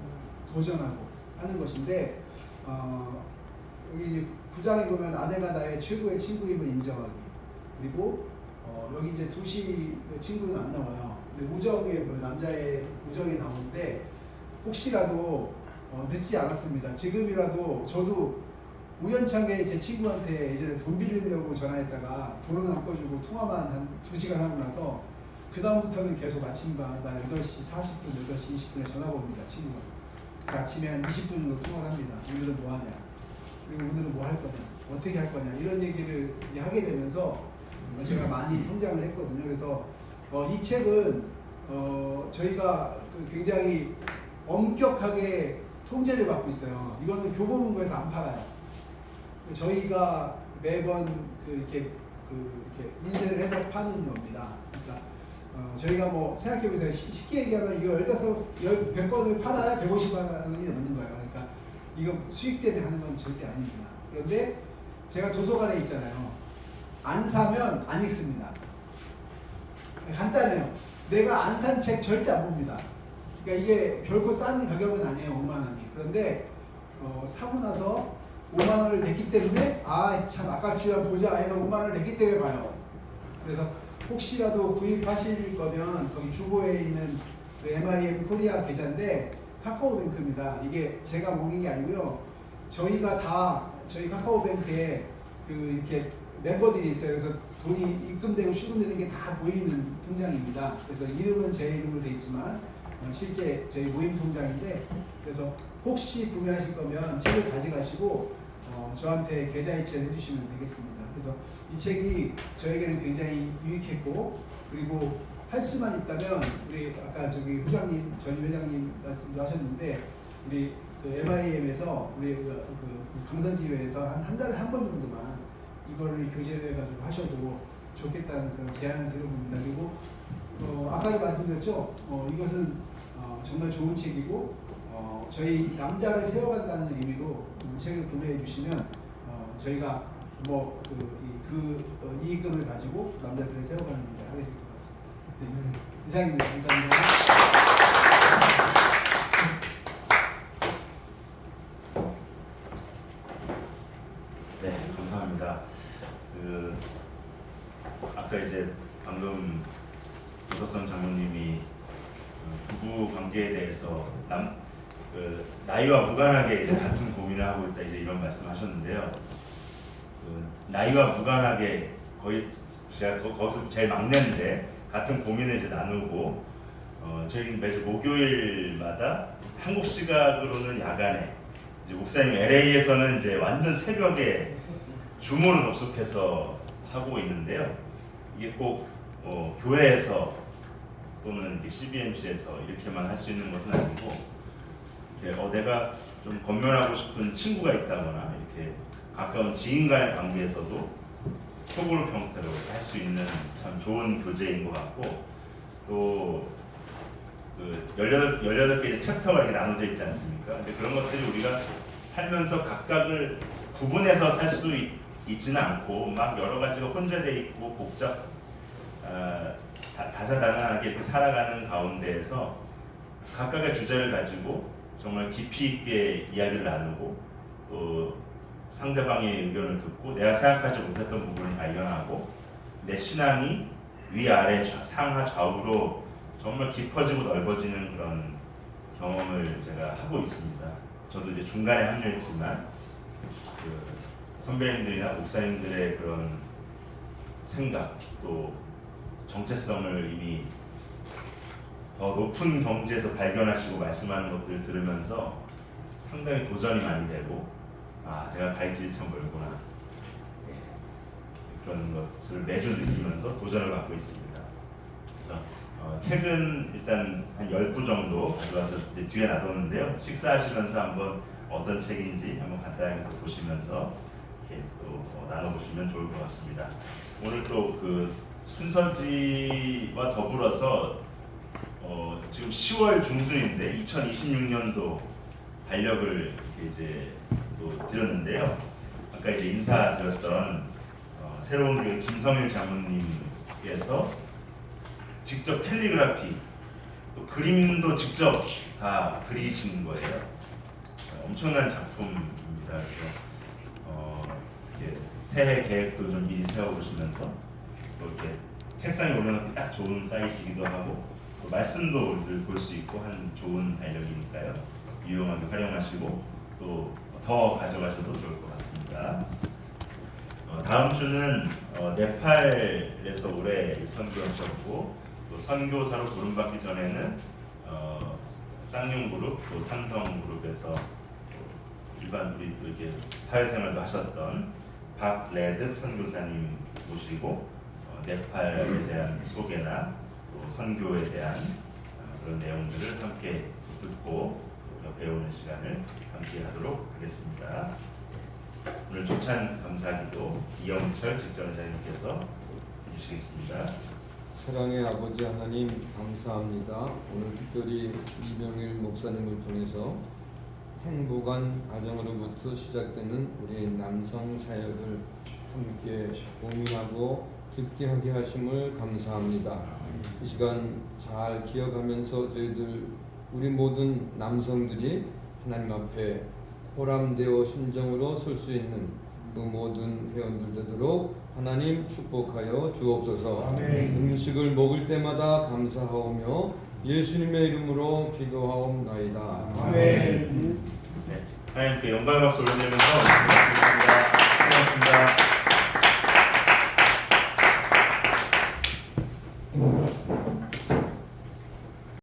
도전하고 하는 것인데, 여기 9장에 보면 아내가 나의 최고의 친구임을 인정하기, 그리고 여기 이제 2시 친구는 안 나와요. 근데 우정에, 남자의 우정이 나오는데, 혹시라도 늦지 않았습니다. 지금이라도 저도 우연찮게 제 친구한테 예전에 돈 빌리려고 전화했다가 돈은 안 꺼주고 통화만 한 2시간 하고 나서 그 다음부터는 계속 아침마다 8시 40분, 8시 20분에 전화가 옵니다. 친구가. 그 아침에 한 20분 정도 통화를 합니다. 오늘은 뭐 하냐, 그리고 오늘은 뭐 할 거냐, 어떻게 할 거냐, 이런 얘기를 이제 하게 되면서 제가 많이 성장을 했거든요. 그래서 이 책은 저희가 굉장히 엄격하게 통제를 받고 있어요. 이거는 교보문고에서 안 팔아요. 저희가 매번 이렇게 인쇄를 해서 파는 겁니다. 그러니까 저희가 뭐 생각해보세요. 쉽게 얘기하면 이거 100권을 팔아야 150만 원이 넘는 거예요. 그러니까 이거 수익 때문에 하는 건 절대 아닙니다. 그런데 제가 도서관에 있잖아요. 안 사면 안 읽습니다. 간단해요. 내가 안 산 책 절대 안 봅니다. 그러니까 이게 결코 싼 가격은 아니에요. 5만 원이. 그런데 사고 나서 5만 원을 냈기 때문에 참 아깝지만 보자 해서 5만 원을 냈기 때문에 봐요. 그래서 혹시라도 구입하실 거면 거기 주보에 있는 그 MIM 코리아 계좌인데 카카오뱅크입니다. 이게 제가 먹인 게 아니고요. 저희가 다 저희 카카오뱅크에 이렇게 멤버들이 있어요. 그래서 돈이 입금되고 출금되는 게 다 보이는 통장입니다. 그래서 이름은 제 이름으로 돼 있지만 실제 저희 모임 통장인데, 그래서 혹시 구매하실 거면 책을 가져가시고 저한테 계좌 이체를 해주시면 되겠습니다. 그래서 이 책이 저에게는 굉장히 유익했고, 그리고 할 수만 있다면 우리 아까 저기 회장님, 전임 회장님 말씀도 하셨는데, 우리 MIM에서 우리 강선지회에서 한 달에 한 번 정도만 이거를 교재해가지고 하셔도 좋겠다는 그런 제안을 드려봅니다. 그리고 아까도 말씀드렸죠. 이것은 정말 좋은 책이고, 저희 남자를 세워간다는 의미로 책을 구매해 주시면 저희가 이익금을 가지고 남자들을 세워가는 일을 하게 될 것 같습니다. 네. 이상입니다. 감사합니다. 네, 감사합니다. 아까 이제 방금 이석선 장로님이 부부 관계에 대해서 나이와 무관하게 이제 같은 고민을 하고 있다, 이제 이런 말씀하셨는데요. 나이와 무관하게 거의 제가 거기서 제일 막내인데 같은 고민을 이제 나누고, 저희는 매주 목요일마다 한국 시각으로는 야간에, 이제 목사님 LA에서는 이제 완전 새벽에 줌으로 접속해서 하고 있는데요. 이게 꼭 교회에서 또는 CBMC에서 이렇게만 할 수 있는 것은 아니고, 내가 좀 건면하고 싶은 친구가 있다거나 이렇게 가까운 지인과의 관계에서도 속으로 평가로 할 수 있는 참 좋은 교재인 것 같고, 또 18개의 챕터가 이렇게 나눠져 있지 않습니까? 근데 그런 것들이 우리가 살면서 각각을 구분해서 살 수 있지는 않고 막 여러 가지가 혼재되어 있고 다사다난하게 이렇게 살아가는 가운데에서 각각의 주제를 가지고 정말 깊이 있게 이야기를 나누고, 또 상대방의 의견을 듣고 내가 생각하지 못했던 부분을 발견하고, 내 신앙이 위아래 상하 좌우로 정말 깊어지고 넓어지는 그런 경험을 제가 하고 있습니다. 저도 이제 중간에 합류했지만 그 선배님들이나 목사님들의 그런 생각 또 정체성을 이미 더 높은 경지에서 발견하시고 말씀하는 것들을 들으면서 상당히 도전이 많이 되고 내가 갈 길이 참 멀구나 그런 것을 매주 느끼면서 도전을 받고 있습니다. 그래서 책은 일단 한 10부 정도 가져와서 이제 뒤에 놔뒀는데요. 식사하시면서 한번 어떤 책인지 한번 간단하게 또 보시면서 이렇게 또 나눠보시면 좋을 것 같습니다. 오늘 또 그 순서지와 더불어서 지금 10월 중순인데 2026년도 달력을 이렇게 이제 또 드렸는데요. 아까 이제 인사드렸던 새로운 교회 김성일 장로님께서 직접 캘리그라피 또 그림도 직접 다 그리신 거예요. 엄청난 작품입니다. 그래서 이렇게 새해 계획도 좀 미리 세워보시면서 또 이렇게 책상에 올려놓기 딱 좋은 사이즈이기도 하고 또 말씀도 늘 볼 수 있고 한 좋은 달력이니까요. 유용하게 활용하시고 또 더 가져가셔도 좋을 것 같습니다. 다음 주는 네팔에서 올해 선교하셨고 또 선교사로 부름받기 전에는 쌍용그룹 또 삼성그룹에서 일반 우리 또 이렇게 사회생활도 하셨던 박레드 선교사님 모시고 네팔에 대한 소개나 또 선교에 대한 그런 내용들을 함께 듣고 배우는 시간을 함께 하도록 하겠습니다. 오늘 조찬 감사기도 이영철 직전회장님께서 해주시겠습니다. 사랑의 아버지 하나님 감사합니다. 오늘 특별히 이명일 목사님을 통해서 행복한 가정으로부터 시작되는 우리 남성 사역을 함께 고민하고 듣게 하게 하심을 감사합니다. 이 시간 잘 기억하면서 저희들 우리 모든 남성들이 하나님 앞에 보람되어 심정으로 설 수 있는 그 모든 회원들 되도록 하나님 축복하여 주옵소서. 음식을 먹을 때마다 감사하오며 예수님의 이름으로 기도하옵나이다. 아멘. 네, 하나님께 영광의 박수 올려드리면서 고맙습니다. 고맙습니다.